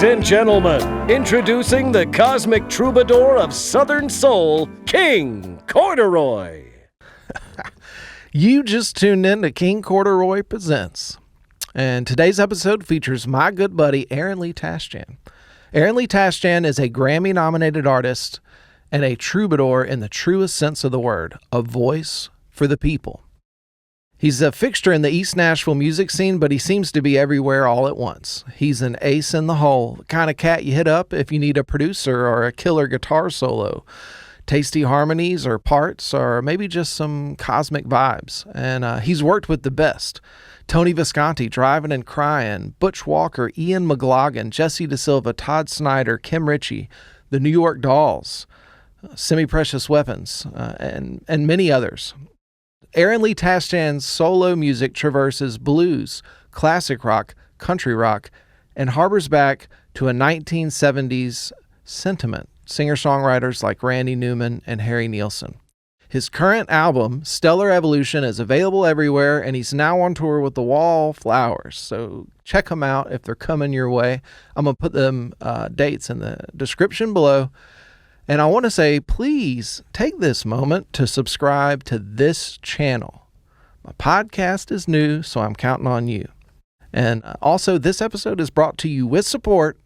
Ladies and gentlemen, introducing the cosmic troubadour of Southern Soul, King Corduroy. You just tuned in to King Corduroy Presents. And today's episode features my good buddy, Aaron Lee Tasjan. Aaron Lee Tasjan is a Grammy-nominated artist and a troubadour in the truest sense of the word, a voice for the people. He's a fixture in the East Nashville music scene, but he seems to be everywhere all at once. He's an ace in the hole, the kind of cat you hit up if you need a producer or a killer guitar solo, tasty harmonies or parts, or maybe just some cosmic vibes. And he's worked with the best. Tony Visconti, Driving and Crying, Butch Walker, Ian McGonigel, Jesse Da Silva, Todd Snyder, Kim Ritchie, the New York Dolls, Semi-Precious Weapons, and many others. Aaron Lee Tasjan's solo music traverses blues, classic rock, country rock, and harbors back to a 1970s sentiment, singer-songwriters like Randy Newman and Harry Nilsson. His current album, Stellar Evolution, is available everywhere, and he's now on tour with the Wallflowers. So check them out if they're coming your way. I'm going to put them dates in the description below. And I want to say, please take this moment to subscribe to this channel. My podcast is new, so I'm counting on you. And also, this episode is brought to you with support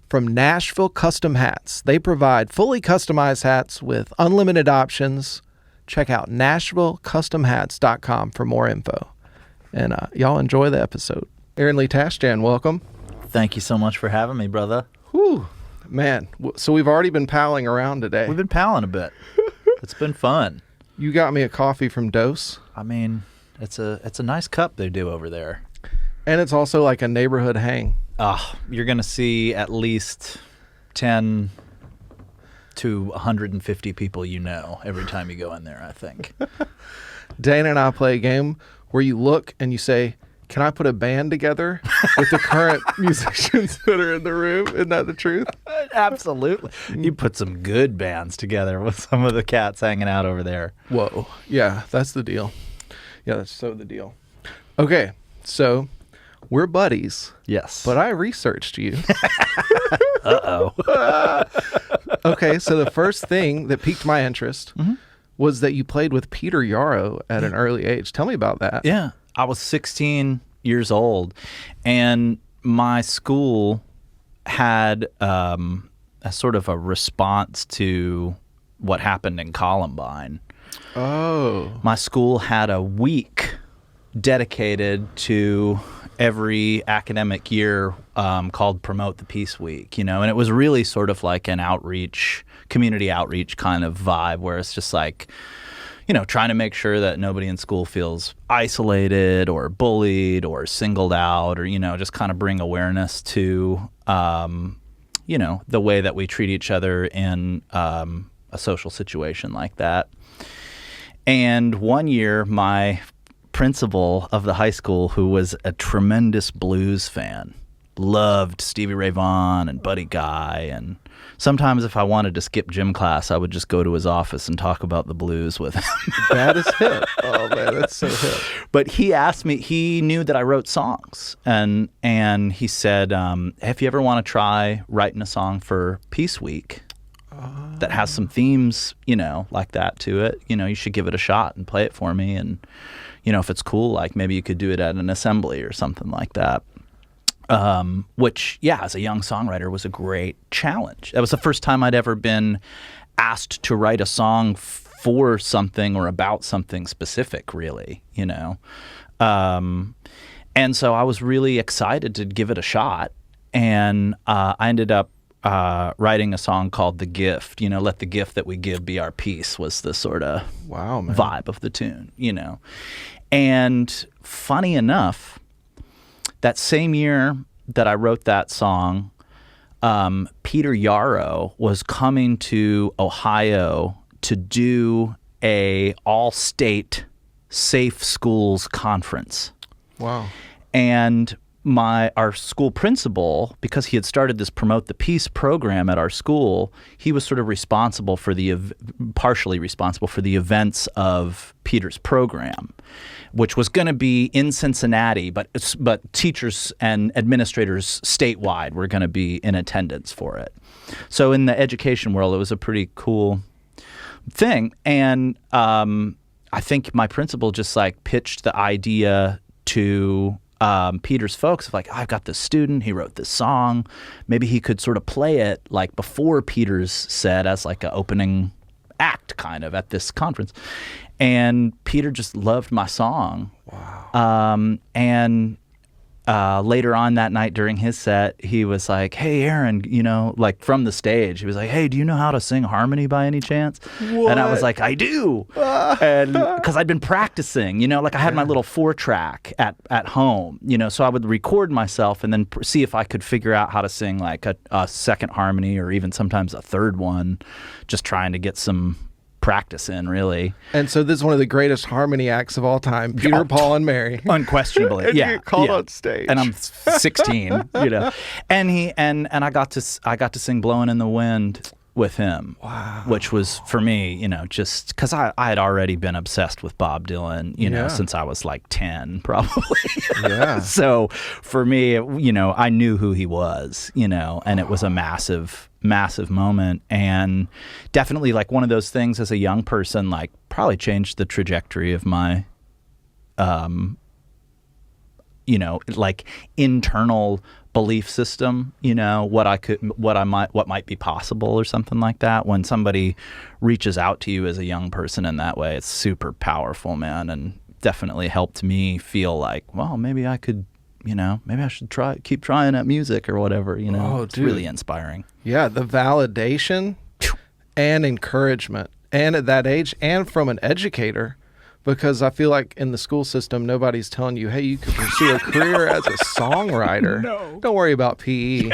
from Nashville Custom Hats. They provide fully customized hats with unlimited options. Check out NashvilleCustomHats.com for more info. And y'all enjoy the episode. Aaron Lee Tasjan, welcome. Thank you so much for having me, brother. Whew. Man, so we've already been palling around today. We've been palling a bit. It's been fun. You got me a coffee from Dose. I mean, it's a nice cup they do over there. And it's also like a neighborhood hang. You're going to see at least 10 to 150 people you know every time you go in there, I think. Dana and I play a game where you look and you say, can I put a band together with the current musicians that are in the room? Isn't that the truth? Absolutely. You put some good bands together with some of the cats hanging out over there. Whoa. Yeah, that's the deal. Yeah, that's so the deal. Okay, so we're buddies. Yes. But I researched you. Uh-oh. Okay, so the first thing that piqued my interest was that you played with Peter Yarrow at an early age. Tell me about that. Yeah. I was 16 years old, and my school had a sort of a response to what happened in Columbine. Oh. My school had a week dedicated to every academic year called Promote the Peace Week, and it was really sort of like an outreach, community outreach kind of vibe where it's just like, trying to make sure that nobody in school feels isolated or bullied or singled out or, just kind of bring awareness to, the way that we treat each other in a social situation like that. And one year, my principal of the high school, who was a tremendous blues fan, loved Stevie Ray Vaughan and Buddy Guy, and sometimes if I wanted to skip gym class, I would just go to his office and talk about the blues with him. That is hip. Oh, man, that's so hip. But he asked me, he knew that I wrote songs, and he said, if you ever want to try writing a song for Peace Week that has some themes, like that to it, you should give it a shot and play it for me. And, if it's cool, like maybe you could do it at an assembly or something like that. Which, as a young songwriter was a great challenge. That was the first time I'd ever been asked to write a song for something or about something specific, really, And so I was really excited to give it a shot. And I ended up writing a song called The Gift. Let the gift that we give be our peace was the sort of vibe of the tune, And funny enough, that same year that I wrote that song, Peter Yarrow was coming to Ohio to do a all-state safe schools conference. Wow. And our school principal, because he had started this Promote the Peace program at our school, he was sort of partially responsible for the events of Peter's program, which was going to be in Cincinnati, but teachers and administrators statewide were going to be in attendance for it. So in the education world, it was a pretty cool thing. And I think my principal just like pitched the idea to Peter's folks of like, I've got this student, he wrote this song. Maybe he could sort of play it like before Peter's set as like an opening act kind of at this conference. And Peter just loved my song. Wow. And later on that night during his set, he was like, hey, Aaron, like from the stage, he was like, hey, do you know how to sing harmony by any chance? What? And I was like, I do. And because I'd been practicing, like I had my little 4-track at home, so I would record myself and then see if I could figure out how to sing like a second harmony or even sometimes a third one, just trying to get some practice in, really. And so this is one of the greatest harmony acts of all time, Peter, Paul, and Mary. Unquestionably. And yeah. you get called on stage. And I'm 16, And I got to sing Blowing in the Wind with him. Wow. Which was for me, just because I had already been obsessed with Bob Dylan, since I was like 10 probably. Yeah. So for me, I knew who he was, and it was a massive moment, and definitely like one of those things as a young person, like probably changed the trajectory of my like internal belief system, what might be possible or something like that. When somebody reaches out to you as a young person in that way, it's super powerful, man, and definitely helped me feel like, well, maybe I could, maybe I should keep trying at music or whatever, It's really inspiring. Yeah, the validation and encouragement, and at that age, and from an educator, because I feel like in the school system, nobody's telling you, hey, you could pursue a career as a songwriter. No. Don't worry about PE.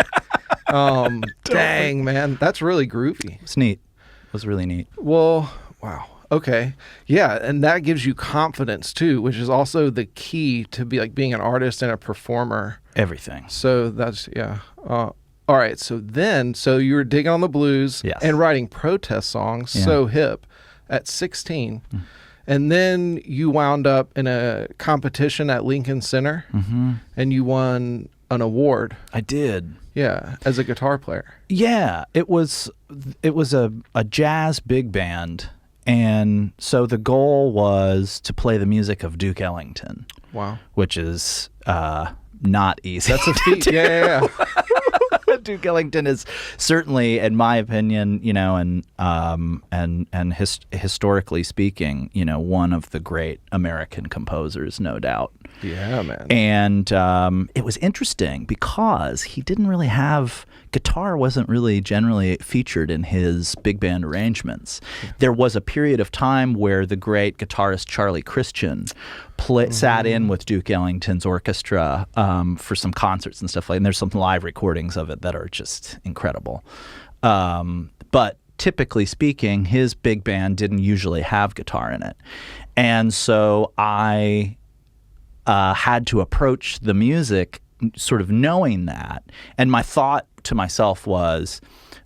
Dang, man, that's really groovy. It's neat. It was really neat. Well, wow. Okay. Yeah, and that gives you confidence too, which is also the key to being an artist and a performer. Everything. So that's all right. So you were digging on the blues, yes, and writing protest songs, so hip, at 16. Mm. And then you wound up in a competition at Lincoln Center, and you won an award. I did. Yeah, as a guitar player. Yeah, it was a jazz big band. And so the goal was to play the music of Duke Ellington. Wow. Which is not easy. That's a feat. Yeah. Duke Ellington is certainly, in my opinion, and historically speaking, one of the great American composers, no doubt. Yeah, man. And it was interesting because he didn't really have guitar wasn't really generally featured in his big band arrangements. Yeah. There was a period of time where the great guitarist Charlie Christian sat in with Duke Ellington's orchestra for some concerts and stuff like that. And there's some live recordings of it that are just incredible. But typically speaking, his big band didn't usually have guitar in it. And so I had to approach the music sort of knowing that. And my thought to myself was,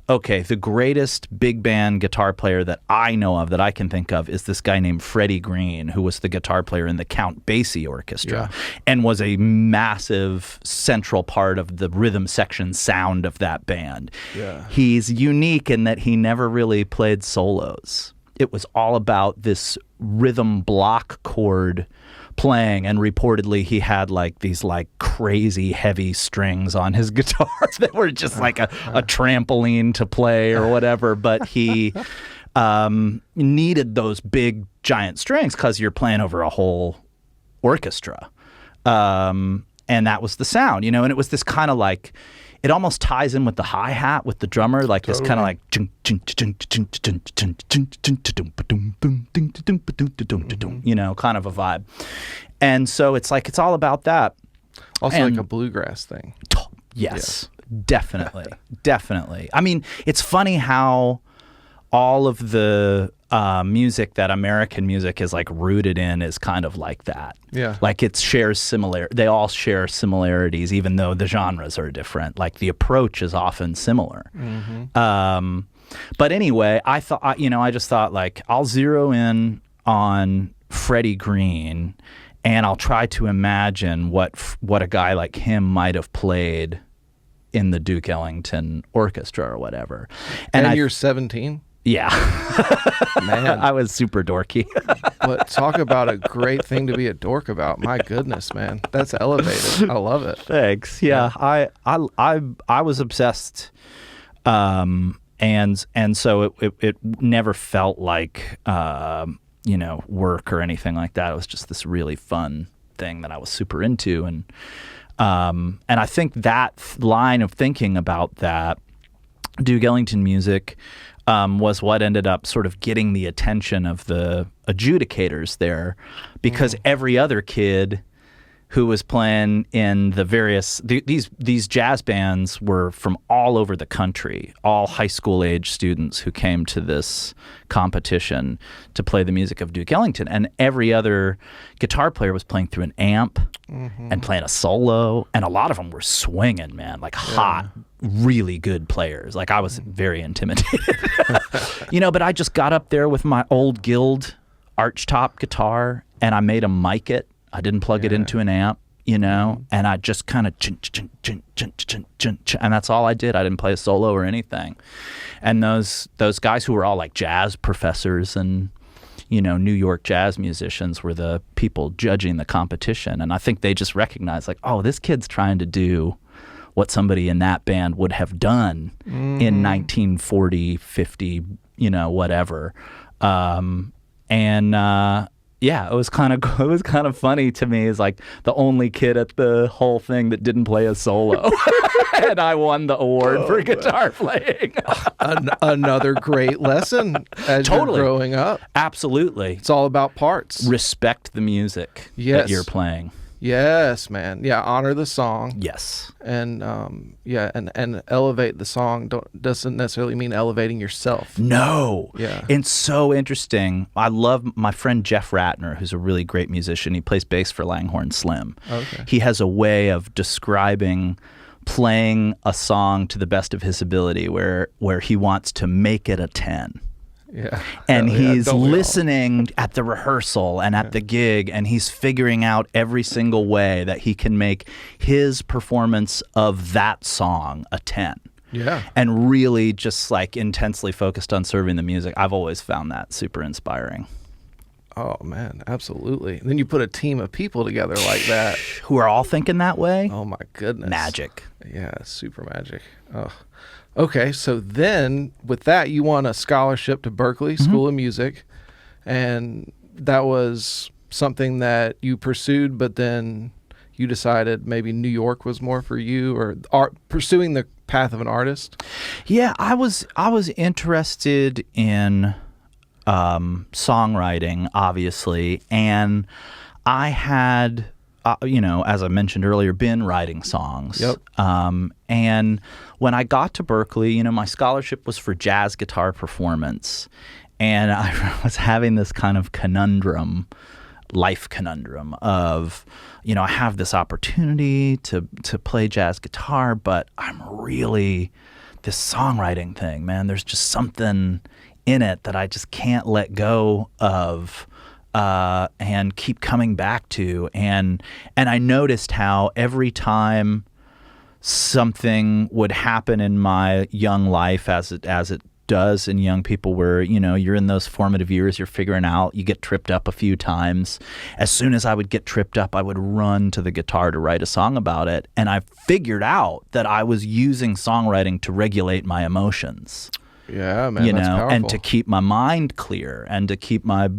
okay, the greatest big band guitar player that I know of, that I can think of, is this guy named Freddie Green, who was the guitar player in the Count Basie Orchestra, and was a massive central part of the rhythm section sound of that band. Yeah. He's unique in that he never really played solos. It was all about this rhythm block chord playing, and reportedly he had like these like crazy heavy strings on his guitar that were just like a trampoline to play or whatever, but he needed those big giant strings because you're playing over a whole orchestra, and that was the sound, and it was this kind of like, it almost ties in with the hi-hat with the drummer, like this kind of like, kind of a vibe. And so it's like, it's all about that. Also like a bluegrass thing. Yes, definitely. Definitely. I mean, it's funny how all of the music that American music is like rooted in is kind of like that. Yeah. Like they all share similarities, even though the genres are different. Like the approach is often similar. But anyway, I just thought like I'll zero in on Freddie Green, and I'll try to imagine what a guy like him might have played in the Duke Ellington Orchestra or whatever. And you're 17? Yeah. Man. I was super dorky. But talk about a great thing to be a dork about. My goodness, man. That's elevated. I love it. Thanks. Yeah. I was obsessed. And so it never felt like work or anything like that. It was just this really fun thing that I was super into, and I think that line of thinking about that Duke Ellington music was what ended up sort of getting the attention of the adjudicators there, because every other kid who was playing in the various these jazz bands were from all over the country, all high school age students who came to this competition to play the music of Duke Ellington, and every other guitar player was playing through an amp and playing a solo, and a lot of them were swinging, man, like hot, really good players. Like I was very intimidated, but I just got up there with my old Guild archtop guitar and I made a mic it. I didn't plug it into an amp, and I just kind of and that's all I did. I didn't play a solo or anything. And those guys who were all like jazz professors and New York jazz musicians were the people judging the competition, and I think they just recognized like, oh, this kid's trying to do what somebody in that band would have done in 1940, 50, whatever. Yeah, it was kind of funny to me as like the only kid at the whole thing that didn't play a solo, and I won the award for guitar playing. Another great lesson as you're growing up. Absolutely, it's all about parts. Respect the music that you're playing. Yes, man. Yeah, honor the song. Yes. And and elevate the song doesn't necessarily mean elevating yourself. No. Yeah. It's so interesting. I love my friend Jeff Ratner, who's a really great musician. He plays bass for Langhorne Slim. Okay. He has a way of describing playing a song to the best of his ability where he wants to make it a 10. Yeah. And he's listening at the rehearsal and at the gig, and he's figuring out every single way that he can make his performance of that song a 10. Yeah. And really just like intensely focused on serving the music. I've always found that super inspiring. Oh, man, absolutely. And then you put a team of people together like that. Who are all thinking that way? Oh, my goodness. Magic. Yeah, super magic. Oh. Okay, so then with that, you won a scholarship to Berklee School of Music, and that was something that you pursued, but then you decided maybe New York was more for you, or pursuing the path of an artist? Yeah, I was interested in songwriting, obviously, and I had, as I mentioned earlier, been writing songs. Yep. And when I got to Berklee, my scholarship was for jazz guitar performance, and I was having this kind of life conundrum of, I have this opportunity to play jazz guitar, but I'm really this songwriting thing, man. There's just something in it that I just can't let go of. And keep coming back to, and I noticed how every time something would happen in my young life, as it does in young people, where you're in those formative years, you're figuring out, you get tripped up a few times. As soon as I would get tripped up, I would run to the guitar to write a song about it, and I figured out that I was using songwriting to regulate my emotions. Yeah, man, that's powerful. And to keep my mind clear and to keep my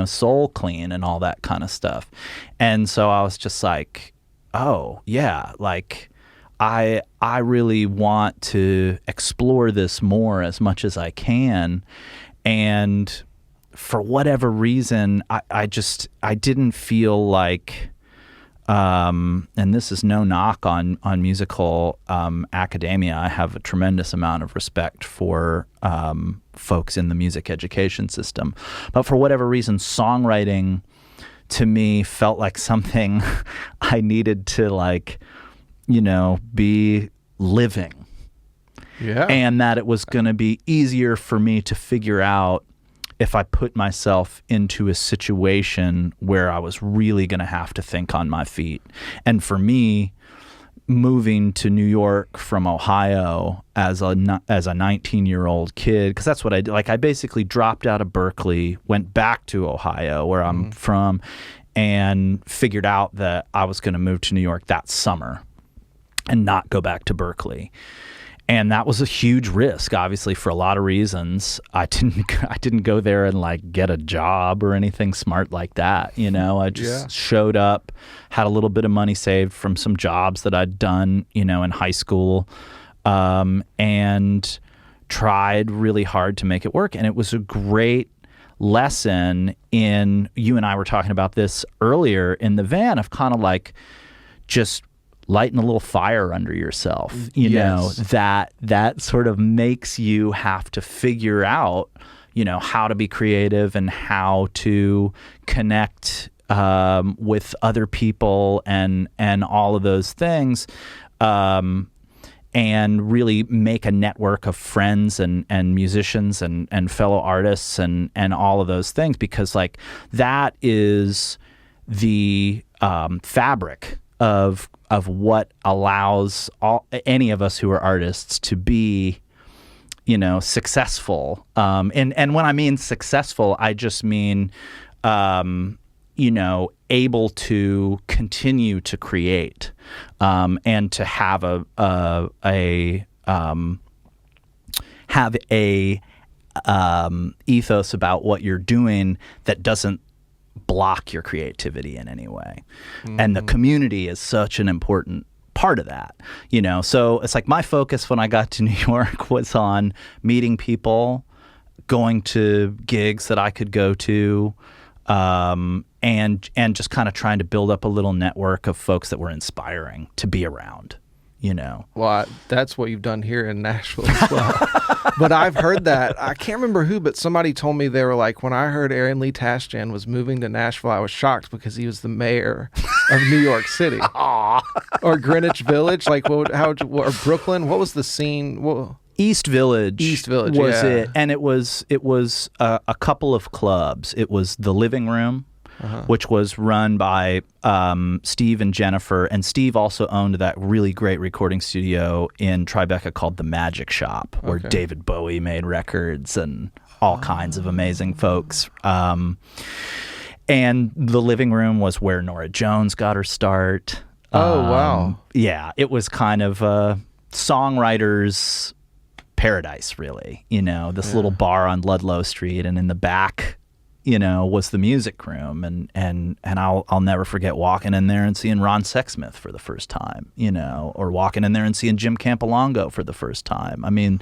soul clean and all that kind of stuff. And so I was just like, oh yeah, like I really want to explore this more as much as I can. And for whatever reason, I didn't feel like and this is no knock on musical academia. I have a tremendous amount of respect for folks in the music education system. But for whatever reason, songwriting to me felt like something I needed to, like, you know, be living. Yeah. And that it was going to be easier for me to figure out if I put myself into a situation where I was really going to have to think on my feet. And for me, moving to New York from Ohio as a 19-year-old kid, because that's what I did. Like, I basically dropped out of Berkeley, went back to Ohio, where I'm from, and figured out that I was going to move to New York that summer and not go back to Berkeley. And that was a huge risk, obviously, for a lot of reasons. I didn't go there and, like, get a job or anything smart like that. You know, I just showed up, had a little bit of money saved from some jobs that I'd done, you know, in high school, and tried really hard to make it work. And it was a great lesson in, you and I were talking about this earlier in the van, of kind of like just lighting a little fire under yourself, you know, that sort of makes you have to figure out, you know, how to be creative and how to connect with other people and all of those things, and really make a network of friends and musicians and fellow artists and all of those things, because, like, that is the fabric of what allows any of us who are artists to be, you know, successful. And when I mean successful, I just mean, you know, able to continue to create, and to have a ethos about what you're doing that doesn't block your creativity in any way. And the community is such an important part of that, you know. So it's like my focus when I got to New York was on meeting people, going to gigs that I could go to, and just kind of trying to build up a little network of folks that were inspiring to be around, you know. Well, that's what you've done here in Nashville as well. But I've heard that. I can't remember who, but somebody told me, they were like, when I heard Aaron Lee Tasjan was moving to Nashville, I was shocked because he was the mayor of New York City. Or Greenwich Village, like or Brooklyn. What was the scene? East Village was it, and it was a couple of clubs. It was the Living Room, which was run by Steve and Jennifer, and Steve also owned that really great recording studio in Tribeca called the Magic Shop, where David Bowie made records and all kinds of amazing folks. And the Living Room was where Norah Jones got her start. Oh, wow. Yeah, it was kind of a songwriter's paradise, really. You know, this little bar on Ludlow Street, and in the back, you know, was the music room, and I'll never forget walking in there and seeing Ron Sexsmith for the first time, you know, or walking in there and seeing Jim Campolongo for the first time. I mean,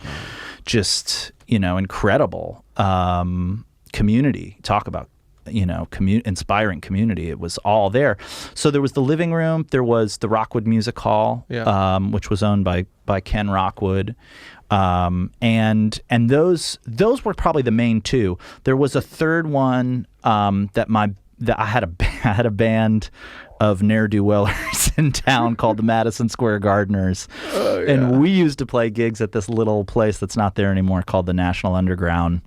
just, you know, incredible community. Talk about, you know, inspiring community. It was all there. So there was the Living Room, there was the Rockwood Music Hall, which was owned by Ken Rockwood. And those were probably the main two. There was a third one that I had a band of ne'er-do-wellers in town called the Madison Square Gardeners. And we used to play gigs at this little place that's not there anymore called the National Underground,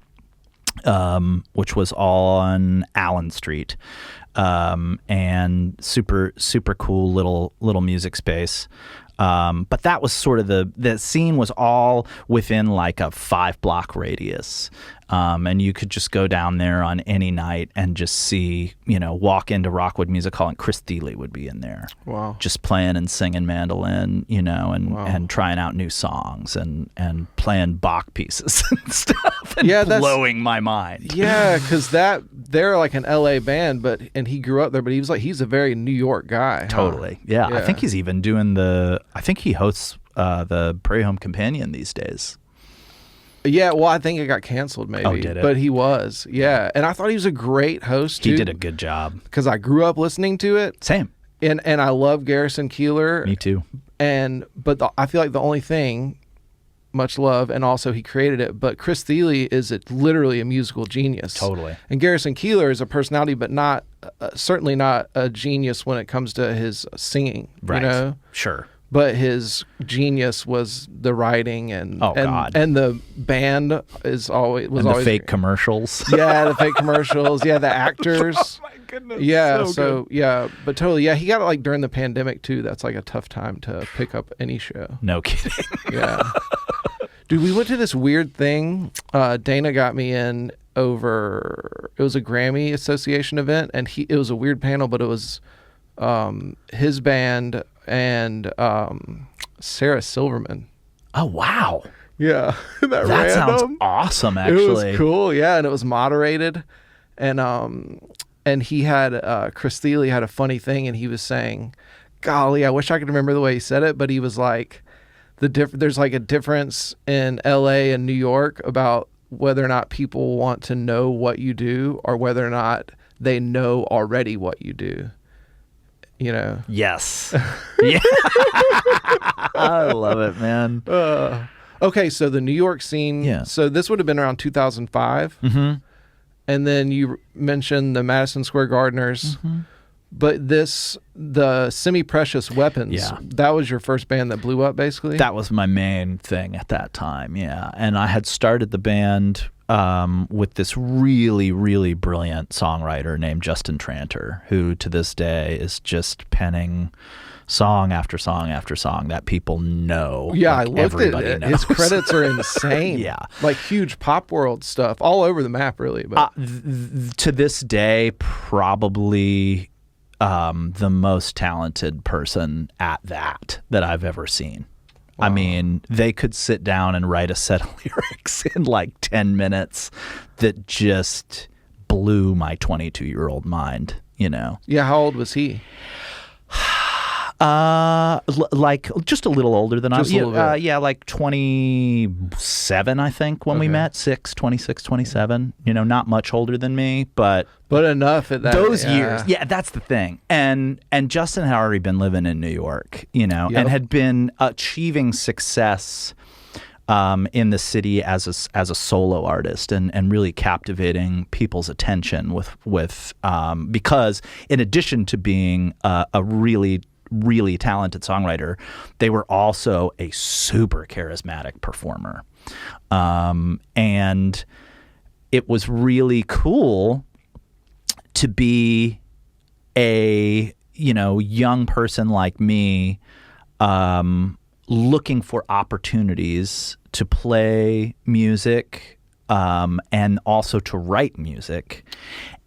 which was on Allen Street, and super cool little music space. But that was sort of the scene was all within like a 5-block radius. And you could just go down there on any night and just see, you know, walk into Rockwood Music Hall and Chris Thile would be in there. Wow. Just playing and singing mandolin, you know, and trying out new songs and playing Bach pieces and stuff, and blowing my mind. Yeah, because they're like an LA band, and he grew up there, but he's a very New York guy. Totally. Yeah. I think he's even doing I think he hosts the Prairie Home Companion these days. Yeah, well, I think it got canceled maybe. Oh, did it? But he was, yeah. And I thought he was a great host, too. He did a good job. Because I grew up listening to it. Same. and I love Garrison Keillor. Me too. But I feel like the only thing, much love, and also he created it, but Chris Thile is literally a musical genius. Totally. And Garrison Keillor is a personality, but not certainly not a genius when it comes to his singing. Right. You know? Sure. But his genius was the writing and God. And the band was always the fake commercials. Yeah, the fake commercials. Yeah, the actors. Oh my goodness. Yeah, so good. yeah, but totally. Yeah, he got it like during the pandemic too. That's like a tough time to pick up any show. No kidding. Yeah. Dude, we went to this weird thing. Dana got me in over. It was a Grammy Association event, and it was a weird panel, but it was his band and Sarah Silverman. Oh wow. Yeah, that sounds awesome. Actually, it was cool. Yeah, and it was moderated, and he had Chris Thile had a funny thing, and he was saying, "Golly, I wish I could remember the way he said it," but he was like, there's like a difference in L.A. and New York about whether or not people want to know what you do or whether or not they know already what you do. You know? Yes. Yeah. I love it, man. Okay, so the New York scene. Yeah. So this would have been around 2005. Mm-hmm. And then you mentioned the Madison Square Gardeners. Mm-hmm. But the Semi-Precious Weapons, Yeah. that was your first band that blew up, basically? That was my main thing at that time, yeah. And I had started the band with this really, really brilliant songwriter named Justin Tranter, who to this day is just penning song after song after song that people know. Yeah, like I looked at it. knows. His credits are insane. Yeah. Like huge Pop World stuff all over the map, really. But to this day, probably the most talented person at that I've ever seen. Wow. I mean, they could sit down and write a set of lyrics in like 10 minutes that just blew my 22-year-old mind, you know? Yeah, how old was he? Like just a little older than I was. Yeah, like 27, I think, when we met. 26, 27. You know, not much older than me, but enough at that. Those years. Yeah, that's the thing. And Justin had already been living in New York, you know, and had been achieving success in the city as a solo artist and really captivating people's attention with because in addition to being a really talented songwriter, they were also a super charismatic performer. And it was really cool to be a, you know, young person like me, looking for opportunities to play music, and also to write music,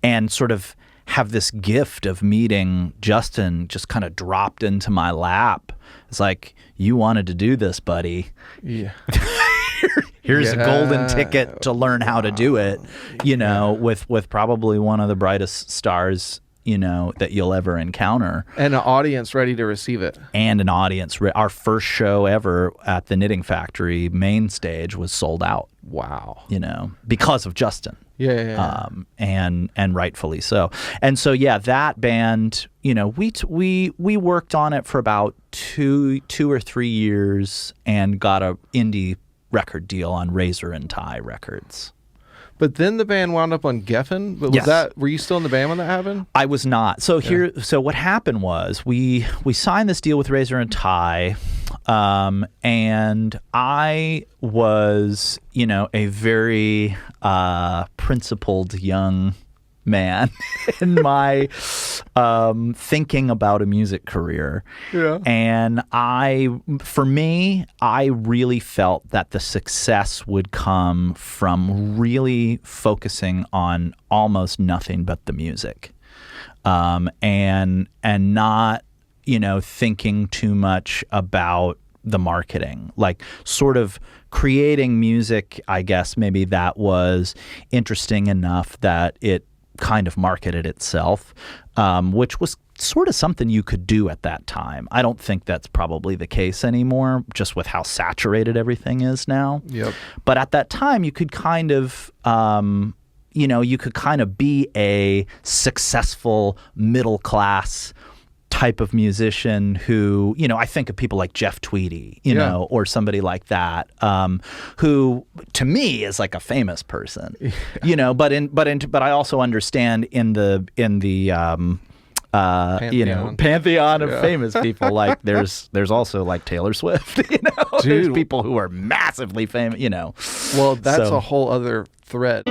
and sort of have this gift of meeting Justin just kind of dropped into my lap. It's like, you wanted to do this, buddy. Yeah. Here's a golden ticket to learn how to do it, you know, with probably one of the brightest stars, you know, that you'll ever encounter. And an audience ready to receive it. And an audience. Our first show ever at the Knitting Factory main stage was sold out. Wow. You know, because of Justin. Yeah. And rightfully so. And so, yeah, that band, you know, we worked on it for about two or 3 years and got a indie record deal on Razor and Tie Records. But then the band wound up on Geffen. But were you still in the band when that happened? I was not. So so what happened was we signed this deal with Razor and Tie, and I was, you know, a very principled young man in my thinking about a music career. Yeah. And for me, I really felt that the success would come from really focusing on almost nothing but the music. And not, you know, thinking too much about the marketing, like sort of creating music, I guess maybe that was interesting enough that it kind of marketed itself, which was sort of something you could do at that time. I don't think that's probably the case anymore, just with how saturated everything is now. Yep. But at that time, you could kind of, you could kind of be a successful middle class type of musician who, I think of people like Jeff Tweedy, you know, or somebody like that, who to me is like a famous person, but I also understand in the pantheon of famous people, like there's also like Taylor Swift, Dude. There's people who are massively famous, Well, that's a whole other thread.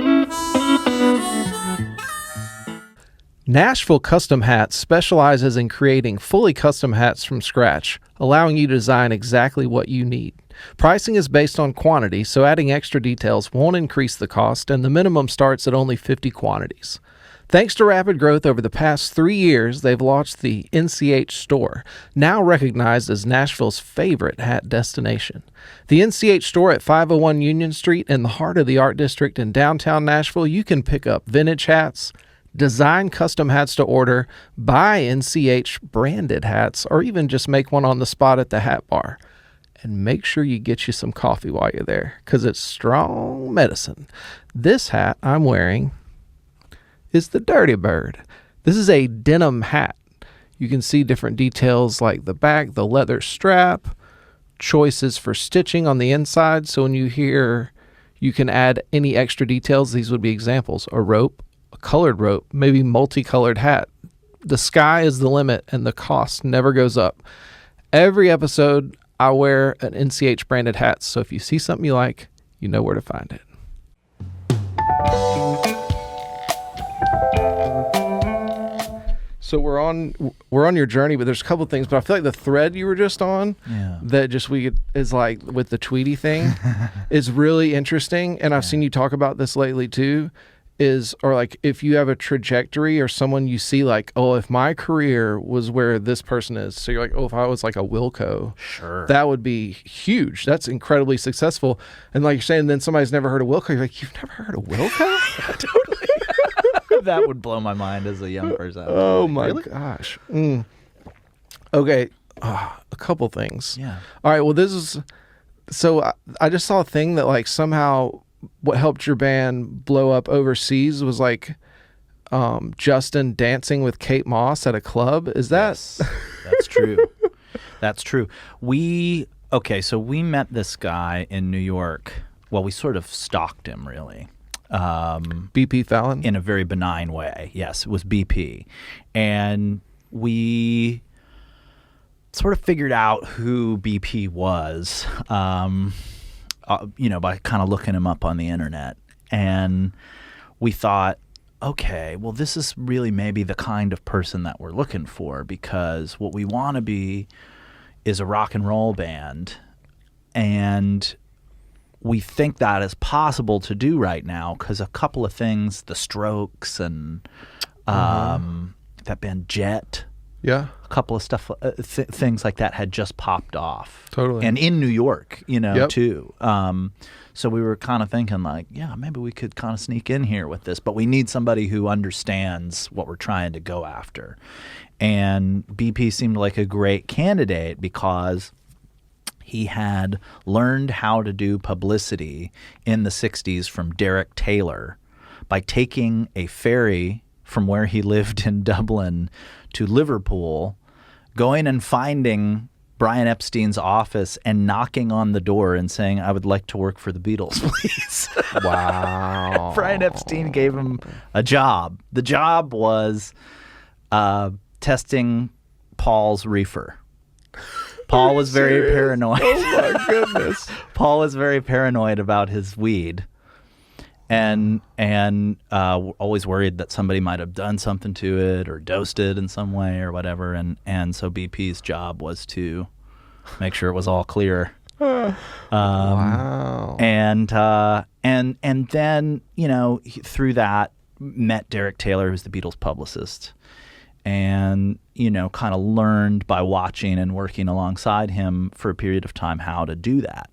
Nashville Custom Hats specializes in creating fully custom hats from scratch, allowing you to design exactly what you need. Pricing is based on quantity, so adding extra details won't increase the cost, and the minimum starts at only 50 quantities. Thanks to rapid growth over the past 3 years, they've launched the NCH store, now recognized as Nashville's favorite hat destination. The NCH store at 501 Union Street in the heart of the Art District in downtown Nashville, you can pick up vintage hats, design custom hats to order, buy NCH branded hats, or even just make one on the spot at the hat bar. And make sure you get you some coffee while you're there, because it's strong medicine. This hat I'm wearing is the Dirty Bird. This is a denim hat. You can see different details like the back, the leather strap, choices for stitching on the inside. So when you hear you can add any extra details, these would be examples. A rope, a colored rope, maybe multicolored hat. The sky is the limit and the cost never goes up. Every episode I wear an NCH branded hat, so if you see something you like, you know where to find it. So we're on your journey, but there's a couple of things. But I feel like the thread you were just on, that just is like with the Tweety thing, is really interesting. And I've seen you talk about this lately too. Or like if you have a trajectory or someone you see like, oh, if my career was where this person is, so you're like, oh, if I was like a Wilco, sure, that would be huge. That's incredibly successful. And like you're saying, then somebody's never heard of Wilco. You're like, you've never heard of Wilco? Totally. That would blow my mind as a young person. Oh my really? gosh. Okay, a couple things. Yeah. All right. Well, so I just saw a thing that like somehow what helped your band blow up overseas was like Justin dancing with Kate Moss at a club. Is that? Yes, that's true. That's true. So we met this guy in New York. Well, we sort of stalked him, really. BP Fallon? In a very benign way. Yes, it was BP. And we sort of figured out who BP was, by kind of looking him up on the internet. And we thought, okay, well, this is really maybe the kind of person that we're looking for, because what we want to be is a rock and roll band. And we think that is possible to do right now because a couple of things, the Strokes and that band Jet, a couple of stuff, things like that had just popped off. Totally. And in New York, too. So we were kind of thinking like, yeah, maybe we could kind of sneak in here with this, but we need somebody who understands what we're trying to go after. And BP seemed like a great candidate because he had learned how to do publicity in the 60s from Derek Taylor by taking a ferry from where he lived in Dublin to Liverpool, going and finding Brian Epstein's office and knocking on the door and saying, I would like to work for the Beatles, please. Wow. Brian Epstein gave him a job. The job was testing Paul's reefer. Paul was very paranoid. Oh my goodness. Paul was very paranoid about his weed, and always worried that somebody might have done something to it or dosed it in some way or whatever. And so BP's job was to make sure it was all clear. Wow. And then through that met Derek Taylor, who's the Beatles publicist. And, kind of learned by watching and working alongside him for a period of time how to do that.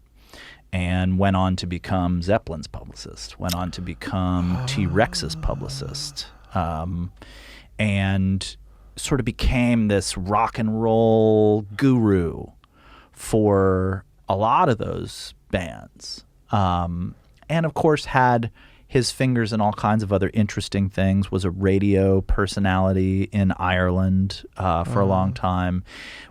And went on to become Zeppelin's publicist, went on to become T-Rex's publicist, and sort of became this rock and roll guru for a lot of those bands. And, of course, had his fingers in all kinds of other interesting things, was a radio personality in Ireland for a long time,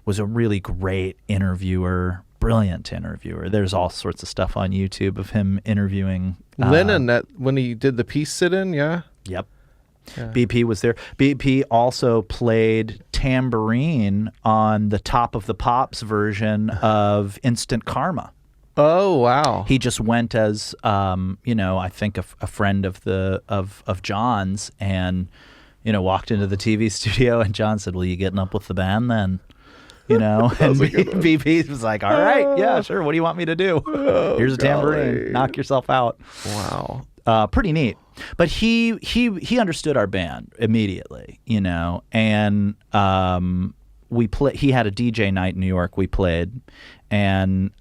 was a really great interviewer, brilliant interviewer. There's all sorts of stuff on YouTube of him interviewing. Lennon, when he did the peace sit-in, yeah? Yep. Yeah. BP was there. BP also played tambourine on the Top of the Pops version of Instant Karma. Oh, wow. He just went as, I think a friend of John's, and, walked into the TV studio, and John said, "Well, you getting up with the band then?" And BP was like, "All right, yeah, sure. What do you want me to do? Here's a tambourine. Knock yourself out." Wow. Pretty neat. But he understood our band immediately, and we play. He had a DJ night in New York. We played, and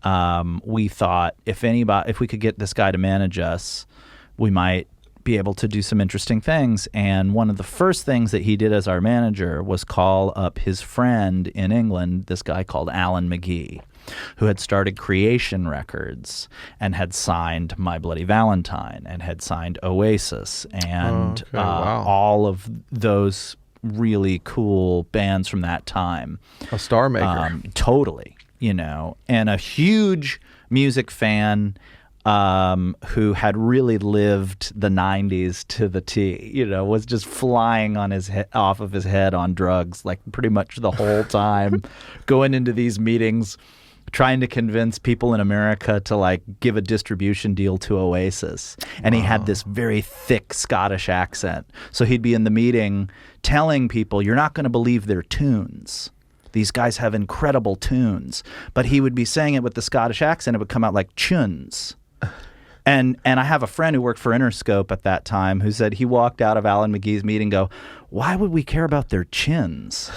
we thought if we could get this guy to manage us, we might be able to do some interesting things. And one of the first things that he did as our manager was call up his friend in England, this guy called Alan McGee, who had started Creation Records and had signed My Bloody Valentine and had signed Oasis and all of those really cool bands from that time. A star maker. Totally, and a huge music fan who had really lived the 90s to the T, was just flying on off of his head on drugs, like pretty much the whole time, going into these meetings, trying to convince people in America to give a distribution deal to Oasis. And he had this very thick Scottish accent. So he'd be in the meeting telling people, "You're not going to believe their tunes. These guys have incredible tunes." But he would be saying it with the Scottish accent. It would come out like chuns. And I have a friend who worked for Interscope at that time who said he walked out of Alan McGee's meeting and go, "Why would we care about their chins?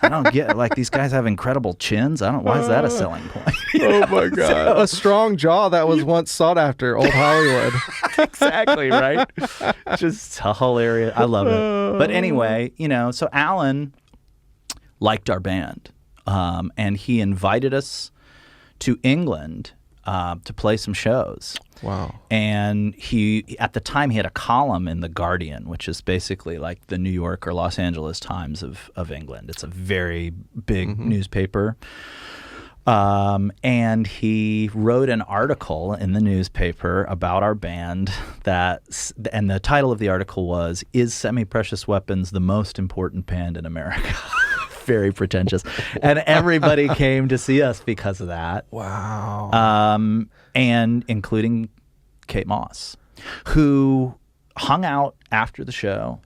I don't get these guys have incredible chins. Why is that a selling point?" Oh my God. A strong jaw that was once sought after, old Hollywood. Exactly, right? Just hilarious. I love it. But anyway, so Alan liked our band, and he invited us to England to play some shows. Wow. And at the time, he had a column in The Guardian, which is basically like the New York or Los Angeles Times of England. It's a very big newspaper. And he wrote an article in the newspaper about our band and the title of the article was, "Is Semi-Precious Weapons the most important band in America?" Very pretentious. And everybody came to see us because of that. Wow. And including Kate Moss, who hung out after the show.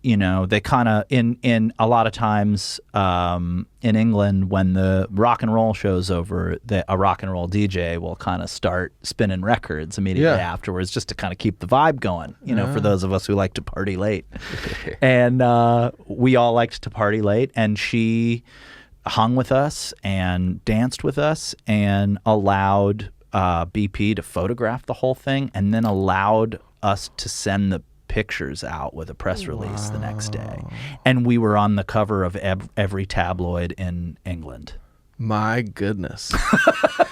They kind of, in a lot of times in England, when the rock and roll show's over, a rock and roll DJ will kind of start spinning records immediately afterwards, just to kind of keep the vibe going, for those of us who like to party late. And we all liked to party late, and she hung with us and danced with us and allowed BP to photograph the whole thing, and then allowed us to send the pictures out with a press release the next day. And we were on the cover of every tabloid in England. My goodness.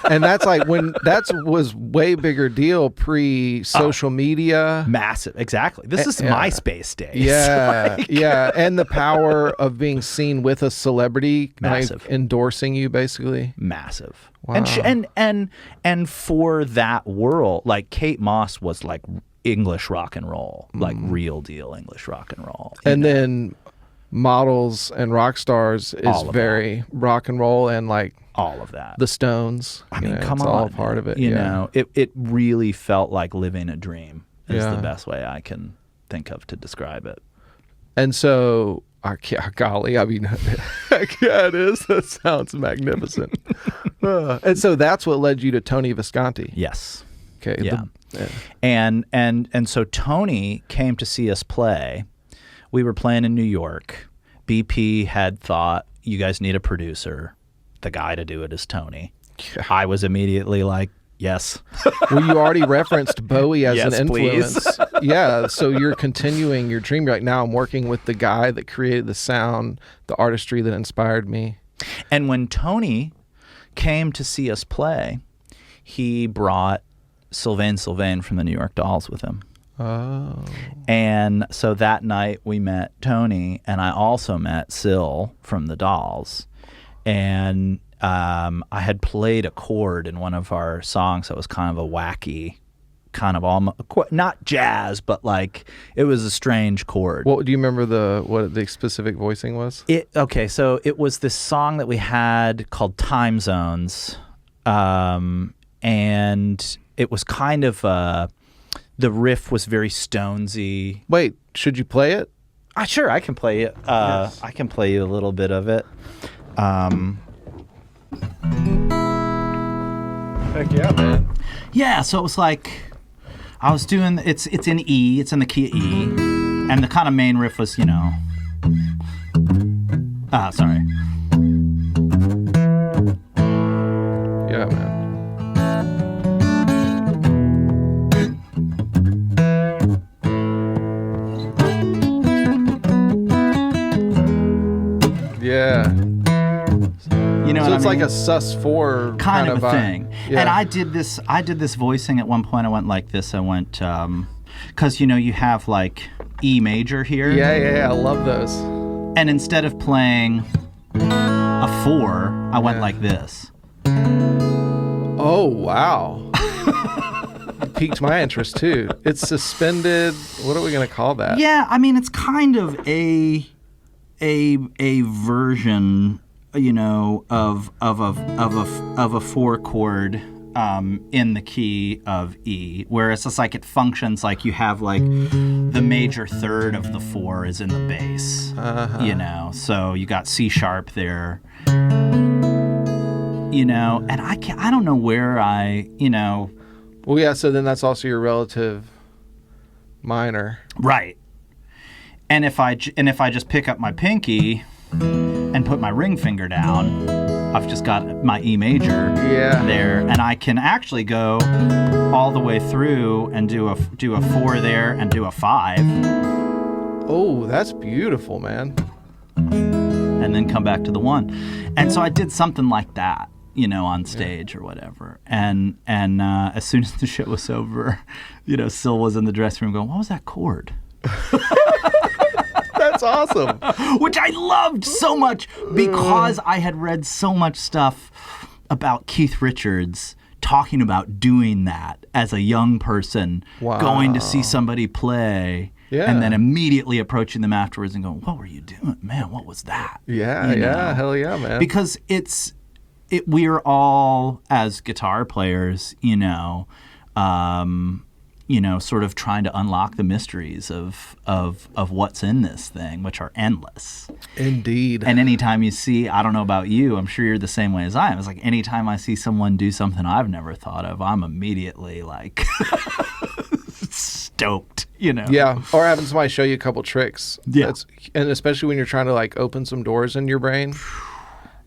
And that's was way bigger deal pre-social media. Massive. Exactly. This is MySpace days. Yeah. Yeah. And the power of being seen with a celebrity endorsing you, basically. Massive. Wow. And for that world, Kate Moss was English rock and roll, real deal English rock and roll. And then models and rock stars is very rock and roll, and all of that. The Stones. I mean, come it's on. all part of it. It really felt like living a dream is the best way I can think of to describe it. And so, golly, I mean, yeah, it is. That sounds magnificent. And so that's what led you to Tony Visconti. Yes. Okay. Yeah. And so Tony came to see us play. We were playing in New York. BP had thought, "You guys need a producer. The guy to do it is Tony." Yeah. I was immediately like, yes. Well, you already referenced Bowie as an influence. Please. Yeah, so you're continuing your dream. Right now I'm working with the guy that created the sound, the artistry that inspired me. And when Tony came to see us play, he brought Sylvain from the New York Dolls with him. Oh. And so that night we met Tony, and I also met Syl from the Dolls. And I had played a chord in one of our songs that was kind of a wacky, kind of almost, not jazz, but like it was a strange chord. What do you remember what the specific voicing was? Okay, so it was this song that we had called Time Zones, and it was kind of the riff was very Stonesy. Wait, should you play it? Sure, I can play it. Yes. I can play you a little bit of it. Heck yeah, man. Yeah, so it was like I was doing it's in E, it's in the key of E, and the kind of main riff was, sorry. Yeah, man. Yeah. You know So what it's I like mean? a sus4 kind of a vibe. thing. Yeah. And I did this voicing at one point. I went like this. I went because you have like E major here. Yeah. I love those. And instead of playing a 4, I went like this. Oh, wow. It piqued my interest too. It's suspended. What are we going to call that? Yeah, I mean it's kind of a version, of a 4 chord in the key of E, whereas it's like it functions like you have like the major third of the 4 is in the bass, so you got C sharp there, and I don't know where Well, yeah, so then that's also your relative minor. right. And if I just pick up my pinky and put my ring finger down, I've just got my E major there, and I can actually go all the way through and do a 4 there and do a 5. Oh, that's beautiful, man. And then come back to the 1. And so I did something like that, on stage or whatever. And as soon as the show was over, Syl was in the dressing room going, "What was that chord?" That's awesome. Which I loved so much because I had read so much stuff about Keith Richards talking about doing that as a young person, going to see somebody play, and then immediately approaching them afterwards and going, "What were you doing? Man, what was that?" Yeah, hell yeah, man. Because we're all, as guitar players, sort of trying to unlock the mysteries of what's in this thing, which are endless. Indeed. And anytime you see, I don't know about you, I'm sure you're the same way as I am. It's like anytime I see someone do something I've never thought of, I'm immediately like stoked, Yeah, or having somebody show you a couple tricks. Yeah. And especially when you're trying to like open some doors in your brain.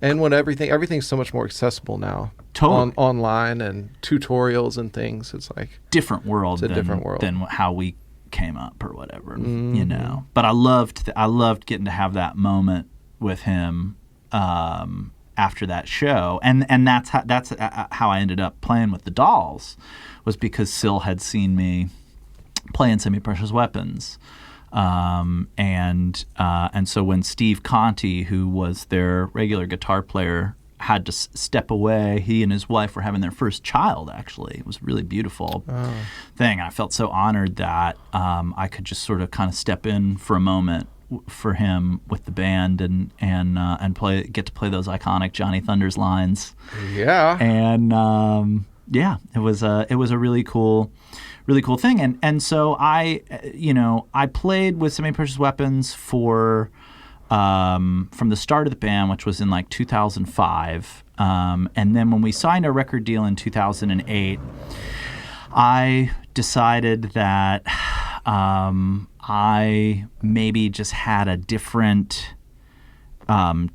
And when everything's so much more accessible now. Totally. Online and tutorials and things. It's like different world. It's a different world than how we came up or whatever, But I loved getting to have that moment with him after that show, and that's how I ended up playing with the Dolls, was because Syl had seen me playing Semi-Precious Weapons. And so when Steve Conti, who was their regular guitar player, had to step away, he and his wife were having their first child, actually. It was a really beautiful thing. I felt so honored that I could just sort of kind of step in for a moment for him with the band and get to play those iconic Johnny Thunders lines. Yeah. And it was a really cool thing, and so I played with Semi-Precious Weapons for from the start of the band, which was in like 2005, and then when we signed our record deal in 2008, I decided that I maybe just had a different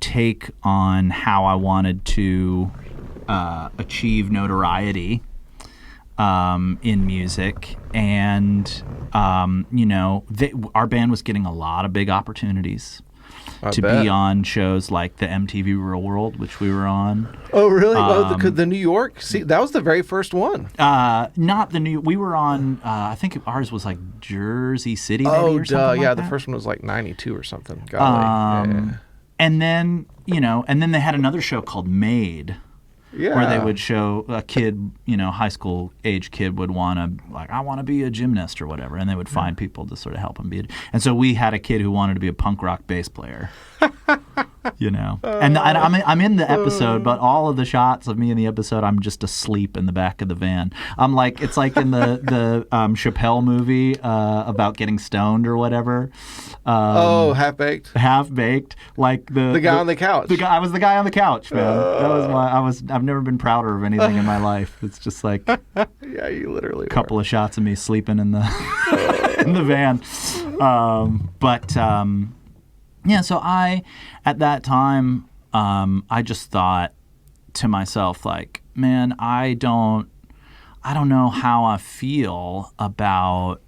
take on how I wanted to achieve notoriety in music, and our band was getting a lot of big opportunities, to bet. be on shows like the MTV Real World, which we were on. Oh, really? The New York? See, that was the very first one. Not the new. We were on. I think ours was like Jersey City. Maybe, or something yeah. like The that. first one was like 92 or something. Yeah. And then they had another show called Made. Yeah. Where they would show a kid, high school age kid would want to, like, I want to be a gymnast or whatever. And they would find people to sort of help him be. And so we had a kid who wanted to be a punk rock bass player. And I'm in the episode, but all of the shots of me in the episode, I'm just asleep in the back of the van. It's like in the Chappelle movie about getting stoned or whatever. Half Baked. Half Baked, like the guy on the couch. I was the guy on the couch, man. That was I've never been prouder of anything in my life. It's just like yeah, you literally. A couple of shots of me sleeping in the in the van. Yeah, so at that time, I just thought to myself, like, man, I don't know how I feel about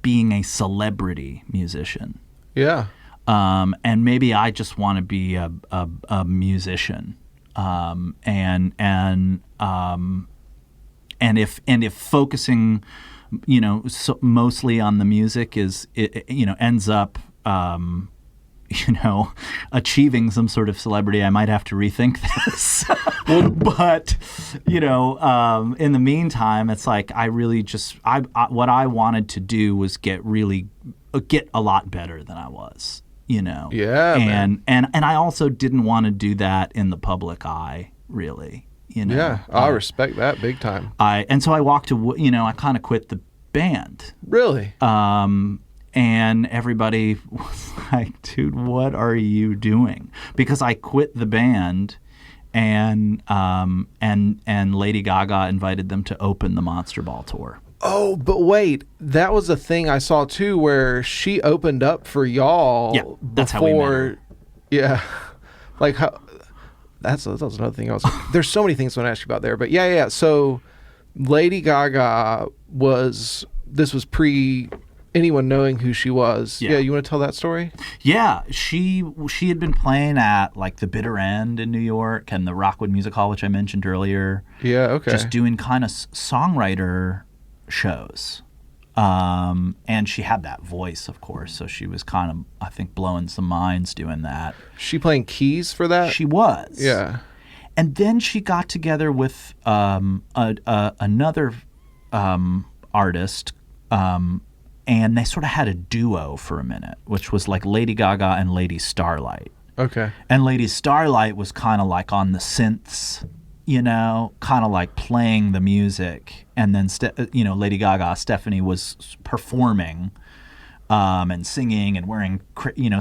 being a celebrity musician. Yeah. And maybe I just want to be a musician. And if focusing, mostly on the music ends up achieving some sort of celebrity, I might have to rethink this. But, in the meantime, it's like I really just what I wanted to do was get a lot better than I was, Yeah. And I also didn't want to do that in the public eye, really. Yeah, I respect that big time. And so I walked away. I kind of quit the band. Really? And everybody was like, dude, what are you doing? Because I quit the band and Lady Gaga invited them to open the Monster Ball tour. Oh, but wait, that was a thing I saw too where she opened up for y'all. Yeah, that's how we met her. Yeah. Like how that's another thing else. There's so many things I want to ask you about there, but yeah. So Lady Gaga this was pre anyone knowing who she was. Yeah, you want to tell that story? Yeah, she had been playing at like the Bitter End in New York and the Rockwood Music Hall, which I mentioned earlier. Yeah, okay. Just doing kind of songwriter shows. And she had that voice, of course, so she was kind of, I think, blowing some minds doing that. She playing keys for that? She was. Yeah. And then she got together with another artist, and they sort of had a duo for a minute, which was like Lady Gaga and Lady Starlight. Okay. And Lady Starlight was kind of like on the synths, kind of like playing the music. And then, Lady Gaga, Stephanie, was performing and singing and wearing,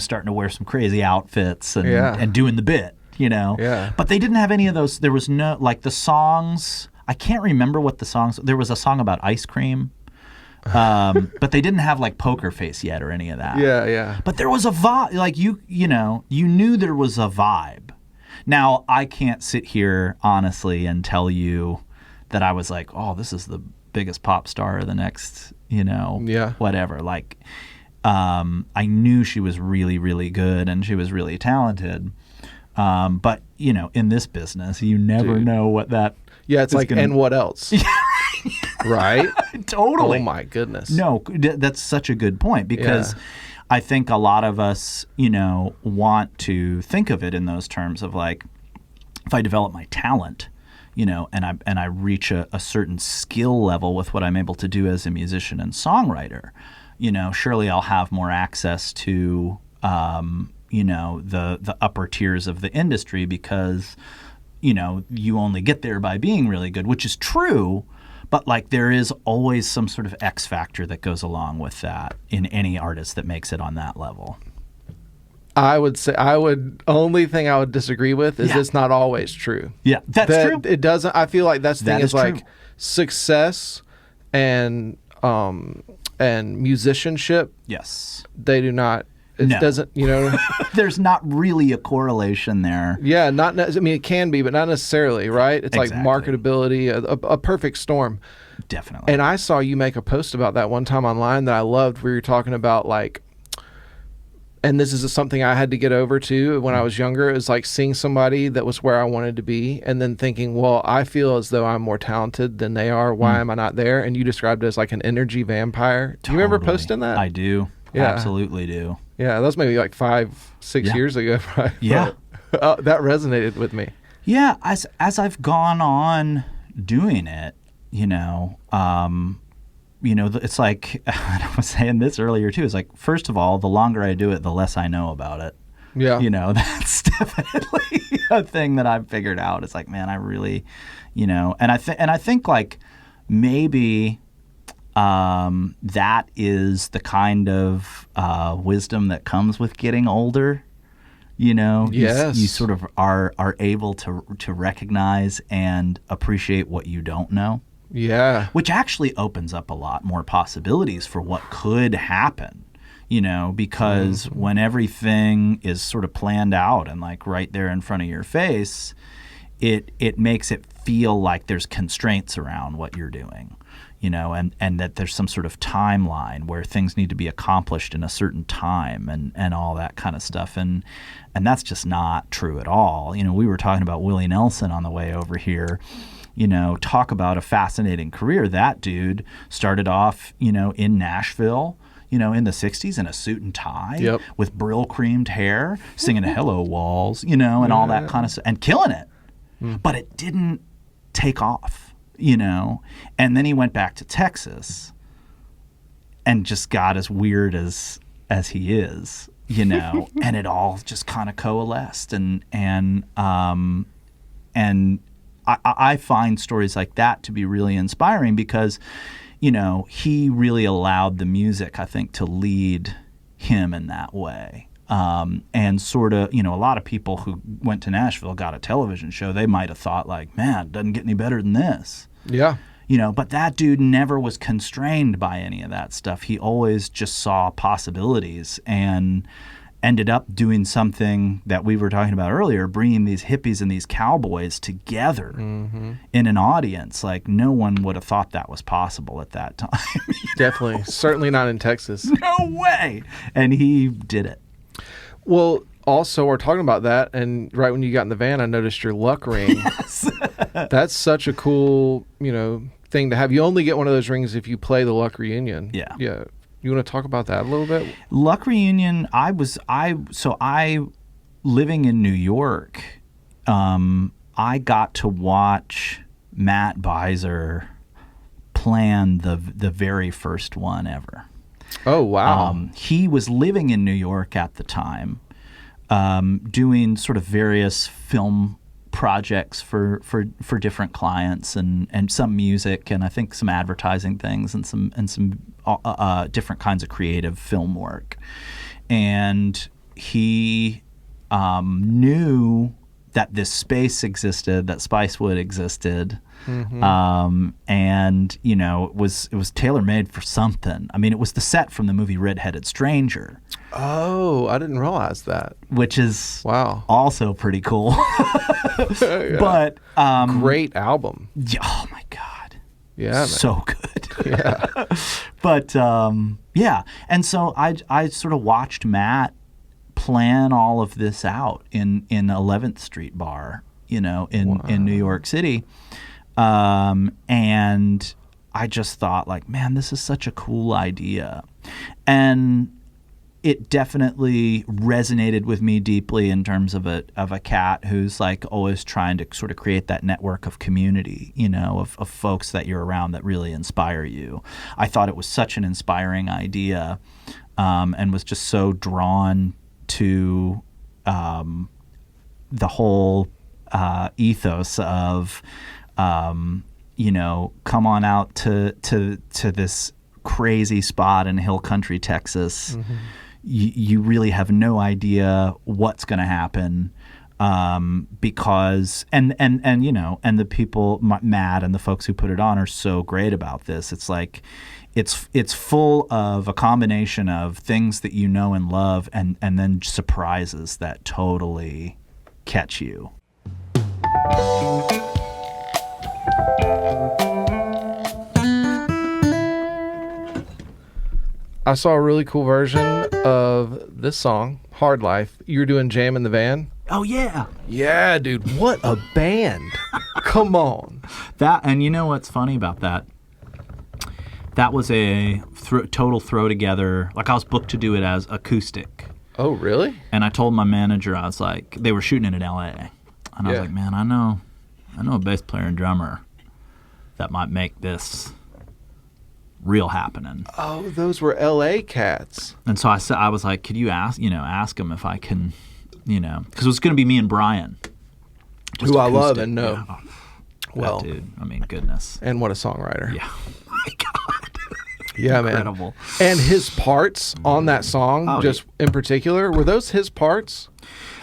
starting to wear some crazy outfits and doing the bit, Yeah. But they didn't have any of those. There was no, like the songs, I can't remember what the songs, there was a song about ice cream. But they didn't have like Poker Face yet or any of that. Yeah. But there was a vibe, like you knew there was a vibe. Now, I can't sit here honestly and tell you that I was like, oh, this is the biggest pop star of the next, whatever. Like, I knew she was really, really good and she was really talented. But, in this business, you never know what that. Yeah, it's like, and what else? Right? Totally. Oh my goodness. No, that's such a good point because I think a lot of us, want to think of it in those terms of like, if I develop my talent, and I reach a certain skill level with what I'm able to do as a musician and songwriter, surely I'll have more access to, the upper tiers of the industry because, you only get there by being really good, which is true. But like there is always some sort of X factor that goes along with that in any artist that makes it on that level. I would say only thing I would disagree with is it's not always true. Yeah, that's true. It doesn't. I feel like that's the thing is true. like success and musicianship. Yes, they do not. It doesn't. There's not really a correlation there. Yeah, not. I mean, it can be, but not necessarily. Right? It's exactly. like marketability, a perfect storm. Definitely. And I saw you make a post about that one time online that I loved, where you're talking about like and this is something I had to get over too when I was younger, is like seeing somebody that was where I wanted to be and then thinking, well, I feel as though I'm more talented than they are. Why am I not there? And you described it as like an energy vampire. Do you remember posting that? I do. Yeah. Absolutely do. Yeah, that was maybe like 5-6 years ago. Right? Yeah. That resonated with me. Yeah, as I've gone on doing it, it's like, I was saying this earlier too, it's like, first of all, the longer I do it, the less I know about it. Yeah. That's definitely a thing that I've figured out. It's like, man, I really, and I think like maybe that is the kind of wisdom that comes with getting older. Yes. You sort of are able to recognize and appreciate what you don't know. Yeah. Which actually opens up a lot more possibilities for what could happen, because when everything is sort of planned out and like right there in front of your face, it makes it feel like there's constraints around what you're doing, and that there's some sort of timeline where things need to be accomplished in a certain time and all that kind of stuff. And that's just not true at all. We were talking about Willie Nelson on the way over here. Talk about a fascinating career. That dude started off, in Nashville, in the 60s in a suit and tie with brill creamed hair, singing Hello Walls, and all that kind of stuff, and killing it. But it didn't take off, and then he went back to Texas and just got as weird as he is, and it all just kind of coalesced. And I find stories like that to be really inspiring because, he really allowed the music, I think, to lead him in that way. And sort of, a lot of people who went to Nashville got a television show. They might have thought like, man, it doesn't get any better than this. Yeah. But that dude never was constrained by any of that stuff. He always just saw possibilities and ended up doing something that we were talking about earlier, bringing these hippies and these cowboys together in an audience. Like no one would have thought that was possible at that time. Definitely. Certainly not in Texas. No way. And he did it. Well, also, we're talking about that, and right when you got in the van, I noticed your luck ring. Yes. That's such a cool, thing to have. You only get one of those rings if you play the Luck Reunion. Yeah. Yeah. You want to talk about that a little bit? Luck Reunion, I living in New York, I got to watch Matt Beiser plan the very first one ever. Oh, wow. He was living in New York at the time, doing sort of various film projects for different clients and some music and I think some advertising things and some different kinds of creative film work. And he knew that this space existed, that Spicewood existed, and it was tailor-made for something. I mean, it was the set from the movie Red-Headed Stranger. Oh, I didn't realize that. Which is wow, also pretty cool. Yeah. But great album. Yeah, oh my God. Yeah, man. So good. Yeah. But yeah, and so I sort of watched Matt plan all of this out in 11th Street Bar, in New York City, and I just thought like, man, this is such a cool idea, and it definitely resonated with me deeply in terms of a cat who's like always trying to sort of create that network of community, of folks that you're around that really inspire you. I thought it was such an inspiring idea, and was just so drawn to the whole ethos of, come on out to this crazy spot in Hill Country, Texas. You really have no idea what's going to happen, because and the people, Matt and the folks who put it on are so great about this. It's like it's full of a combination of things that you know and love, and then surprises that totally catch you. I saw a really cool version of this song, Hard Life. You were doing Jam in the Van. Oh, yeah. Yeah, dude. What a band. Come on. And you know what's funny about that? That was a total throw together. Like, I was booked to do it as acoustic. Oh, really? And I told my manager, I was like, they were shooting it in L.A. And I was like, man, I know a bass player and drummer that might make this real happening. Oh, those were L.A. cats. And so I was like, could you ask him if I can, because it was going to be me and Brian. Who acoustic. I love and know. Yeah. Well, dude, I mean, goodness. And what a songwriter. Yeah. My God. Yeah, Incredible. Man. And his parts on that song, in particular, were those his parts?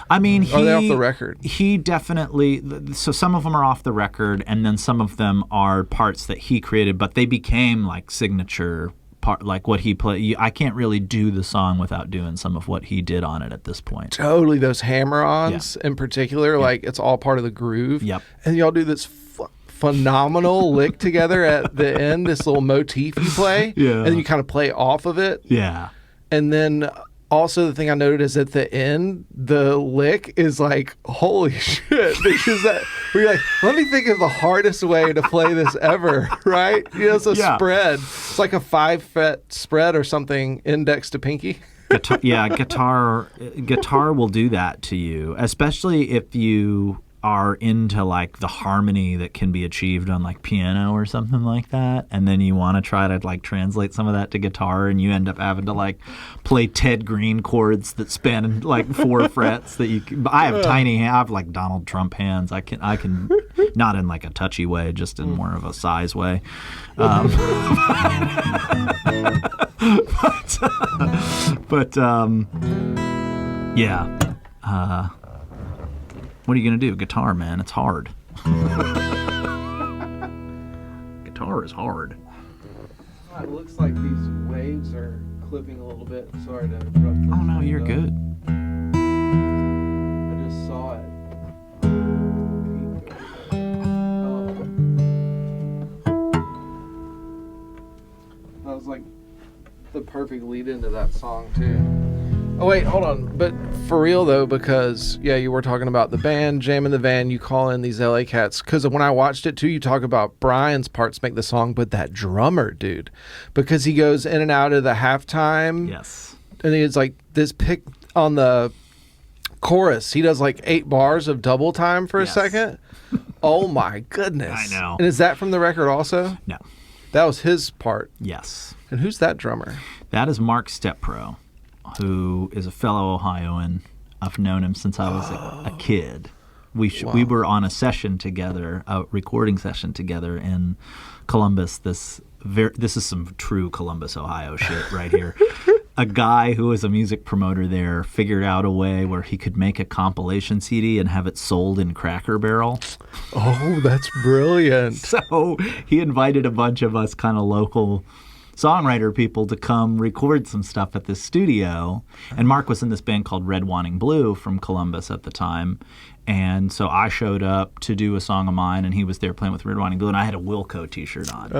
I mean, are they off the record? He definitely. So some of them are off the record, and then some of them are parts that he created, but they became like signature part, like what he played. I can't really do the song without doing some of what he did on it at this point. Totally, those hammer-ons in particular, like it's all part of the groove. Yep. And y'all do this phenomenal lick together at the end. This little motif you play, and you kind of play off of it. Yeah. And then. Also, the thing I noted is at the end, the lick is like, holy shit. Because we're like, let me think of the hardest way to play this ever, right? It's a spread. It's like a 5-fret spread or something, index to pinky. Guitar will do that to you, especially if you are into like the harmony that can be achieved on like piano or something like that, and then you want to try to like translate some of that to guitar, and you end up having to like play Ted Green chords that span like 4 frets that you can, I have tiny hands. I have like Donald Trump hands. I can not in like a touchy way, just in more of a size way. But what are you going to do? Guitar, man. It's hard. Guitar is hard. It looks like these waves are clipping a little bit. Sorry to interrupt. Oh, no, you're good. I just saw it. That was like the perfect lead into that song, too. Oh, wait, hold on. But for real, though, because, you were talking about the band, Jam in the Van, you call in these LA cats. Because when I watched it, too, you talk about Brian's parts make the song, but that drummer, dude. Because he goes in and out of the halftime. Yes. And it's like this pick on the chorus. He does like 8 bars of double time for a second. Oh, my goodness. I know. And is that from the record also? No. That was his part. Yes. And who's that drummer? That is Mark Stepro, who is a fellow Ohioan. I've known him since I was a kid. We were on a session together, a recording session together in Columbus. This is some true Columbus, Ohio shit right here. A guy who was a music promoter there figured out a way where he could make a compilation CD and have it sold in Cracker Barrel. Oh, that's brilliant. So he invited a bunch of us kind of local songwriter people to come record some stuff at this studio. And Mark was in this band called Red Wanting Blue from Columbus at the time. And so I showed up to do a song of mine, and he was there playing with Red Wanting Blue, and I had a Wilco t-shirt on.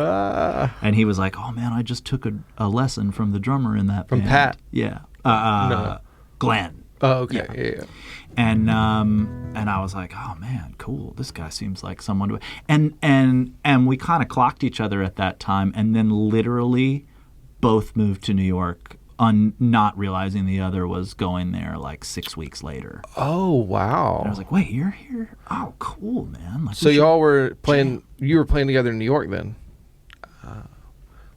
And he was like, oh, man, I just took a lesson from the drummer in that band. From Pat? Yeah. No. Glenn. Oh, okay. Yeah. And I was like, oh man, cool. This guy seems like someone to. And we kind of clocked each other at that time, and then literally both moved to New York, not realizing the other was going there like 6 weeks later. Oh wow! And I was like, wait, you're here? Oh, cool, man. Like, so y'all were playing. You were playing together in New York then.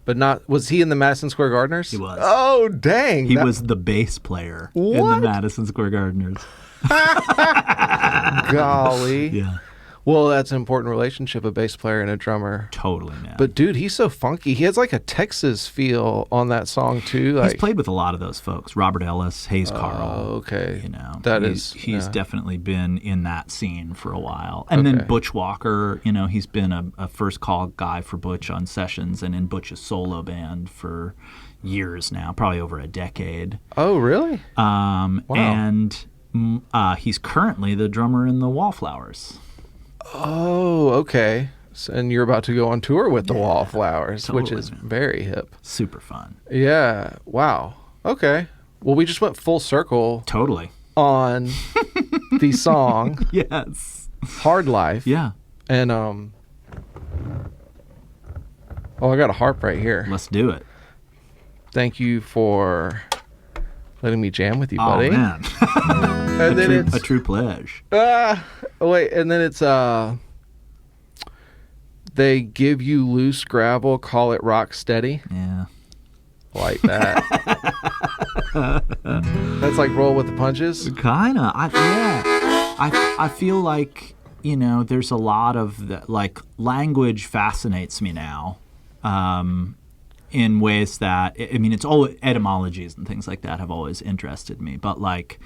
But not, was he in the Madison Square Gardeners? He was. Oh, dang. He was the bass player in the Madison Square Gardeners. Golly. Yeah. Well, that's an important relationship, a bass player and a drummer. Totally, man. But dude, he's so funky. He has like a Texas feel on that song too. Like, he's played with a lot of those folks. Robert Ellis, Hayes Carl. Oh, okay. You know, he's definitely been in that scene for a while. And then Butch Walker, you know, he's been a first call guy for Butch on sessions and in Butch's solo band for years now, probably over a decade. Oh, really? Wow. And Mm. He's currently the drummer in the Wallflowers. Oh, okay. And you're about to go on tour with the Yeah, Wallflowers, which totally, is man. very hip. Super fun. Yeah. Wow. Okay. Well, we just went full circle Totally. on the song Yes. Hard Life. Yeah. And oh, I got a harp right here. Let's do it. Thank you for letting me jam with you, buddy. Oh, man. And then it's a true pledge. wait, and then it's they give you loose gravel, call it rock steady. Yeah. Like that. That's like roll with the punches. Kinda. I feel like, there's a lot of like language fascinates me now, in ways that it's all etymologies and things like that have always interested me, but like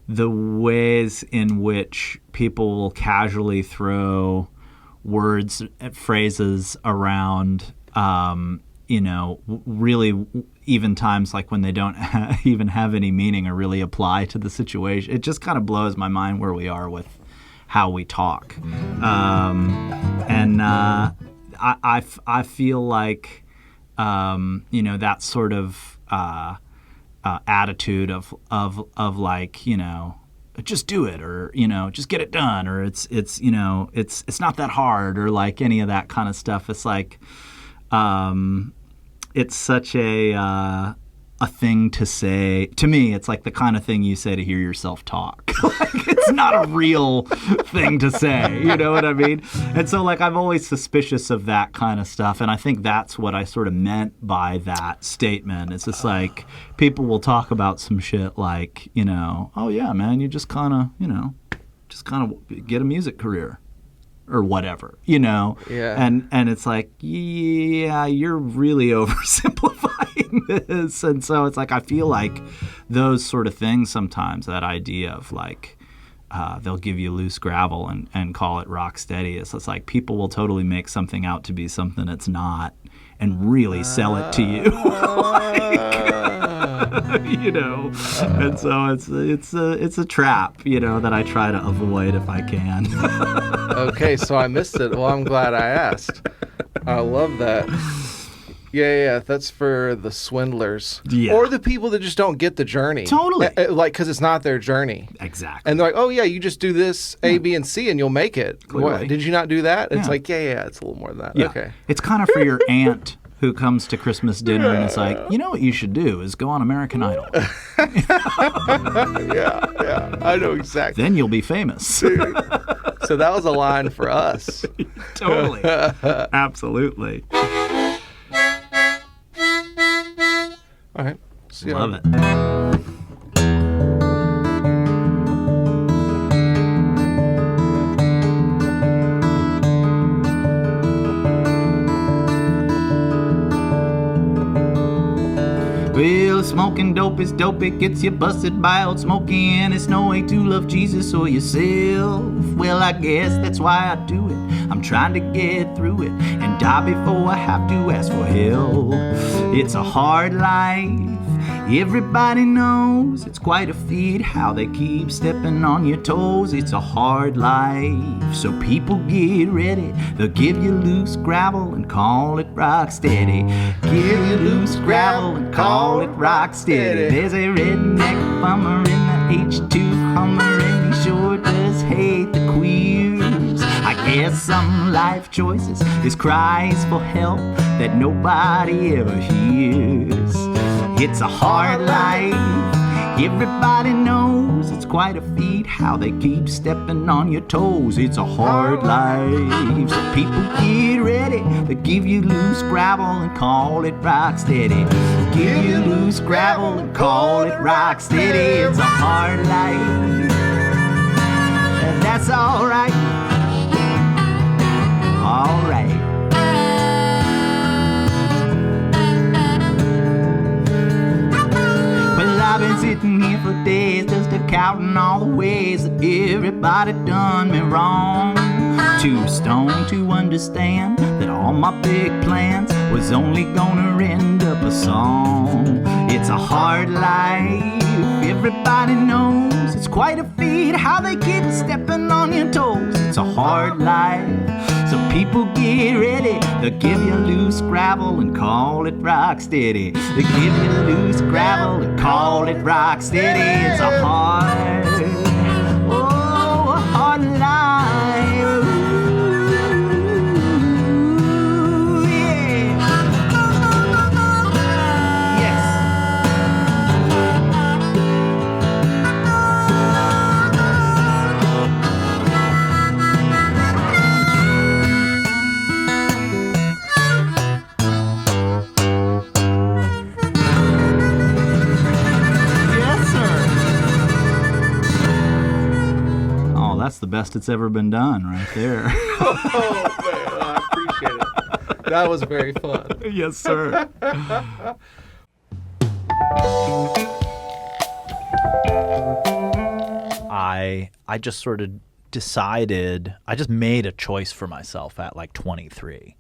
the ways in which people will casually throw words, phrases around, really even times like when they don't even have any meaning or really apply to the situation. It just kind of blows my mind where we are with how we talk. I feel like, that sort of attitude of like, just do it, or just get it done, or it's not that hard, or like any of that kind of stuff. It's like it's such a thing to say. To me, it's like the kind of thing you say to hear yourself talk. Like, it's not a real thing to say, you know what I mean? And so like I'm always suspicious of that kind of stuff, and I think that's what I sort of meant by that statement. It's just like people will talk about some shit like, oh yeah, man, you just kind of get a music career or whatever, Yeah. And it's like, yeah, you're really oversimplifying this. And so it's like I feel like those sort of things sometimes, that idea of like they'll give you loose gravel and call it rock steady. It's like people will totally make something out to be something it's not and really sell it to you. And so it's a trap, that I try to avoid if I can. Okay, so I missed it. Well, I'm glad I asked. I love that. Yeah, that's for the swindlers. Yeah. Or the people that just don't get the journey. Totally. Like, because it's not their journey. Exactly. And they're like, oh, yeah, you just do this A, B, and C, and you'll make it. What, did you not do that? It's like, yeah, it's a little more than that. Yeah. Okay. It's kind of for your aunt who comes to Christmas dinner and it's like, what you should do is go on American Idol. Yeah, I know exactly. Then you'll be famous. So that was a line for us. Totally. Absolutely. All right. Love it. Well, smoking dope is dope, it gets you busted by old Smokey, and it's no way to love Jesus or yourself. Well, I guess that's why I do it. I'm trying to get through it and die before I have to ask for help. It's a hard life, everybody knows. It's quite a feat how they keep stepping on your toes. It's a hard life, so people get ready. They'll give you loose gravel and call it rock steady. Give you loose gravel and call it rock steady. There's a redneck bummer in the H2 Hummer, and he sure does hate the queers. I guess some life choices is cries for help that nobody ever hears. It's a hard life, everybody knows. It's quite a feat how they keep stepping on your toes. It's a hard life, so people get ready. They give you loose gravel and call it rock steady. Give you loose gravel and call it rock steady. It's a hard life, and that's alright. Alright. Well, I've been sitting here for days just counting all the ways that everybody done me wrong. Too stoned to understand that all my big plans was only gonna end up a song. It's a hard life, everybody knows. It's quite a feat how they keep stepping on your toes. It's a hard life, so People get ready, they'll give you loose gravel and call it rock steady. They give you loose gravel and call it rock steady. It's a hard, oh, a hard life. Ooh, yeah. Yes. That's the best it's ever been done right there. Oh, man, I appreciate it. That was very fun. Yes, sir. I just sort of decided, I just made a choice for myself at like 23,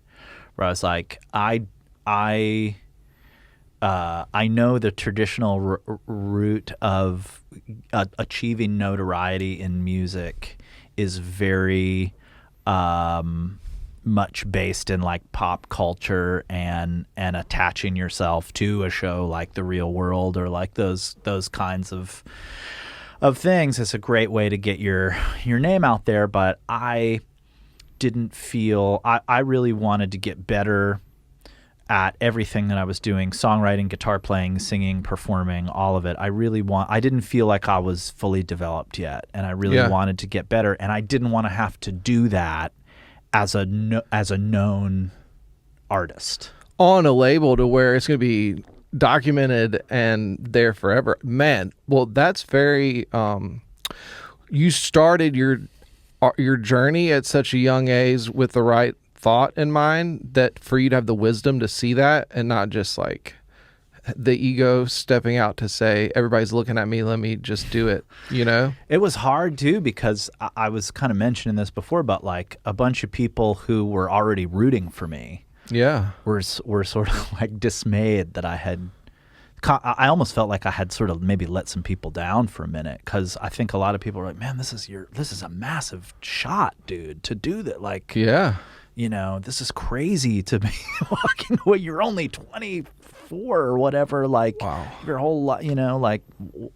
where I was like, I know the traditional route of achieving notoriety in music is very much based in like pop culture and attaching yourself to a show like The Real World or like those kinds of things. It's a great way to get your name out there, but I didn't feel I really wanted to get better at everything that I was doing, songwriting, guitar playing, singing, performing, all of it. I didn't feel like I was fully developed yet, and I really wanted to get better, and I didn't want to have to do that as a known artist. On a label to where it's going to be documented and there forever. Man, well, that's very you started your journey at such a young age with the right thought in mind, that for you to have the wisdom to see that and not just like the ego stepping out to say everybody's looking at me, let me just do it, you know? It was hard too, because I was kind of mentioning this before, but like a bunch of people who were already rooting for me were sort of like dismayed that I almost felt like I had sort of maybe let some people down for a minute, because I think a lot of people were like, man, this is a massive shot, dude, to do that. Like, you know, this is crazy to be walking away. You're only 24 or whatever. Like, your whole life, you know, like,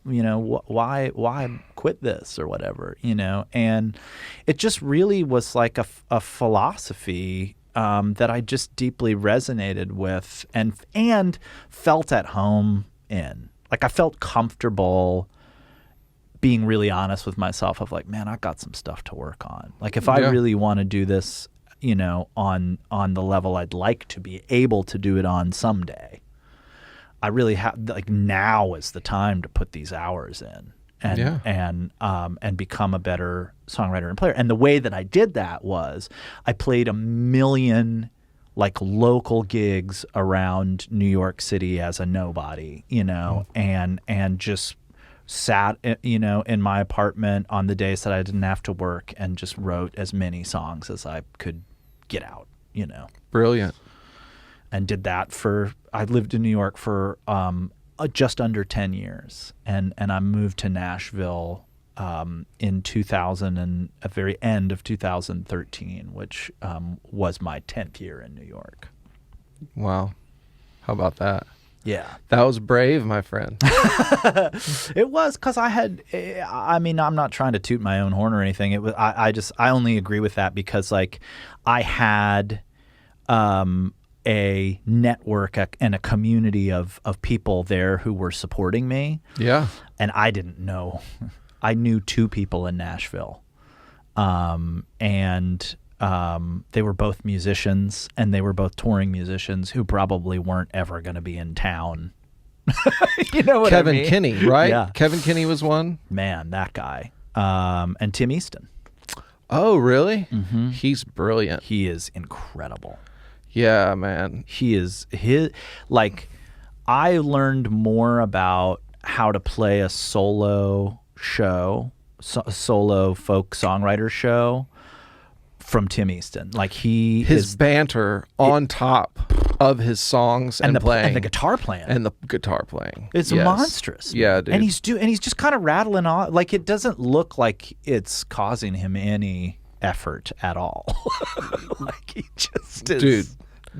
you know, why quit this or whatever, you know? And it just really was like a philosophy that I just deeply resonated with and felt at home in. Like, I felt comfortable being really honest with myself of like, man, I got some stuff to work on. Like, if I really want to do this, you know, on the level I'd like to be able to do it on someday, I really have, like, now is the time to put these hours in and become a better songwriter and player. And the way that I did that was I played 1 million like local gigs around New York City as a nobody, you know, and just sat, you know, in my apartment on the days that I didn't have to work and just wrote as many songs as I could get out, you know. Brilliant. And did that I lived in New York for just under 10 years. And I moved to Nashville in 2000 and at the very end of 2013, which was my 10th year in New York. Wow. How about that? Yeah. That was brave, my friend. It was, because I mean, I'm not trying to toot my own horn or anything. It was, I only agree with that because, like, I had a network and a community of people there who were supporting me. Yeah. And I didn't know. I knew 2 people in Nashville. And they were both musicians, and they were both touring musicians who probably weren't ever going to be in town. You know what Kevin I mean? Kinney, right? Yeah. Kevin Kinney was one. Man, that guy. And Tim Easton. Oh, really? Mm-hmm. He's brilliant. He is incredible. Yeah, man. I learned more about how to play a solo show, a solo folk songwriter show from Tim Easton. Like, his banter on top of his songs and playing. And the guitar playing. And the guitar playing. It's monstrous. Yeah, dude. And he's just kind of rattling on. Like, it doesn't look like it's causing him any effort at all. Like he just is Dude.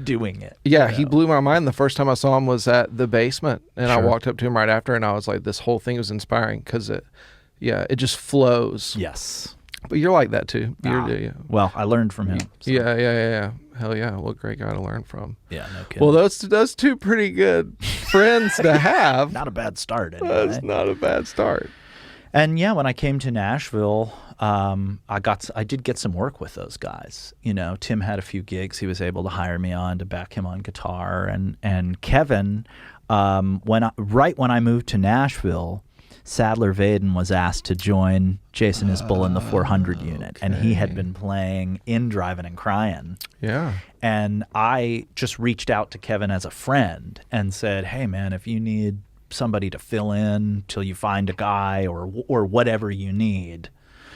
doing it. Yeah, you he know? blew my mind. The first time I saw him was at the basement, and I Sure. walked up to him right after, and I was like, this whole thing was inspiring because it just flows. Yes. But you're like that too. Yeah. Well, I learned from him. So. Yeah. Hell yeah. What a great guy to learn from. Yeah, no kidding. Well, those two pretty good friends to have. Not a bad start anyway. That's not a bad start. And yeah, when I came to Nashville, I did get some work with those guys. You know, Tim had a few gigs he was able to hire me on to back him on guitar, and Kevin, when I moved to Nashville, Sadler Vaden was asked to join Jason Isbell in the 400 unit, and he had been playing in Drivin' and Cryin'. Yeah. And I just reached out to Kevin as a friend and said, hey, man, if you need somebody to fill in till you find a guy or whatever you need,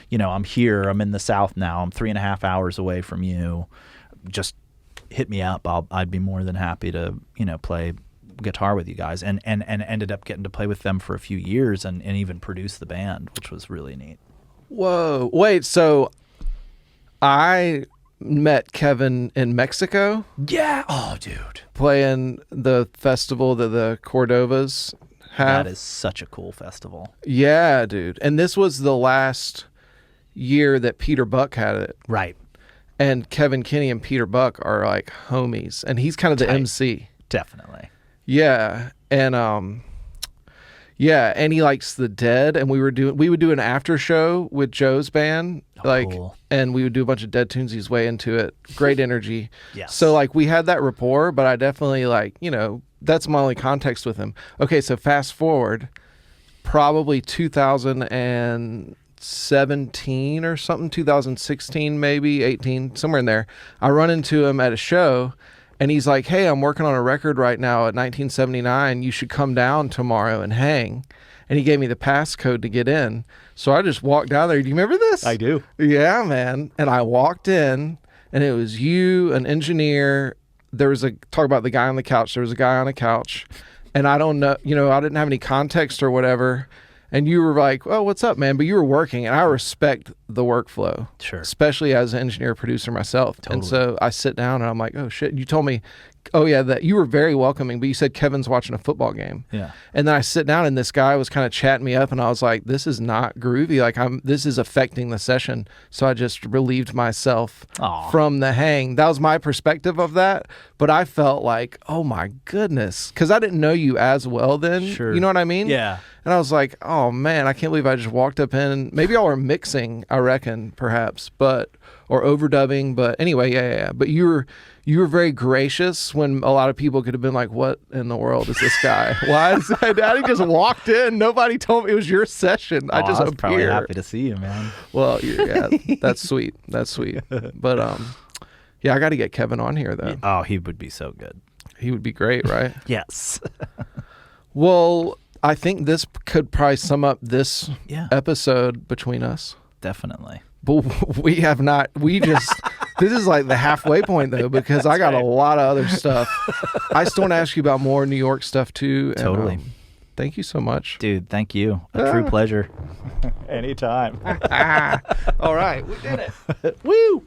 you know, I'm here. I'm in the South now. I'm 3.5 hours away from you. Just hit me up. I'd be more than happy to, you know, play guitar with you guys, and ended up getting to play with them for a few years and even produce the band, which was really neat. Whoa. Wait, so I met Kevin in Mexico Yeah. Oh, dude. playing the festival that the Cordovas have. That is such a cool festival. Yeah, dude. And this was the last year that Peter Buck had it. Right. And Kevin Kinney and Peter Buck are like homies, and he's kind of the Tight. MC. Definitely. Yeah, and and he likes the Dead, and we would do an after show with Joe's band, cool. and we would do a bunch of Dead tunes. He's way into it. Great energy. Yes. So like we had that rapport, but I definitely that's my only context with him. Okay, so fast forward, probably 2017 or something, 2016 maybe, 18, somewhere in there. I run into him at a show. And he's like, hey, I'm working on a record right now at 1979. You should come down tomorrow and hang. And he gave me the passcode to get in. So I just walked down there. Do you remember this? I do. Yeah, man. And I walked in, and it was you, an engineer. There was talk about the guy on the couch. There was a guy on a couch. And I don't know, I didn't have any context or whatever. And you were like, oh, what's up, man? But you were working, and I respect the workflow. Sure. Especially as an engineer producer myself. Totally. And so I sit down, and I'm like, oh, shit. You told me, oh, yeah, that you were very welcoming, but you said Kevin's watching a football game. Yeah. And then I sit down, and this guy was kind of chatting me up, and I was like, this is not groovy. Like, this is affecting the session. So I just relieved myself Aw. from the hang. That was my perspective of that. But I felt like, oh, my goodness. Because I didn't know you as well then. Sure. You know what I mean? Yeah. And I was like, oh, man, I can't believe I just walked up in. Maybe y'all were mixing, I reckon, perhaps, or overdubbing. But anyway, yeah. But you were very gracious when a lot of people could have been like, what in the world is this guy? Why is that? Daddy just walked in. Nobody told me it was your session. I just was probably appeared. happy to see you, man. Well, yeah, that's sweet. That's sweet. But yeah, I got to get Kevin on here, though. Oh, he would be so good. He would be great, right? Yes. Well, I think this could probably sum up this Yeah. episode between us. Definitely. But we have not. We just. This is like the halfway point, though, because I got a lot of other stuff. I still want to ask you about more New York stuff, too. And, Totally. Thank you so much. Dude, thank you. A true pleasure. Anytime. All right. We did it. Woo!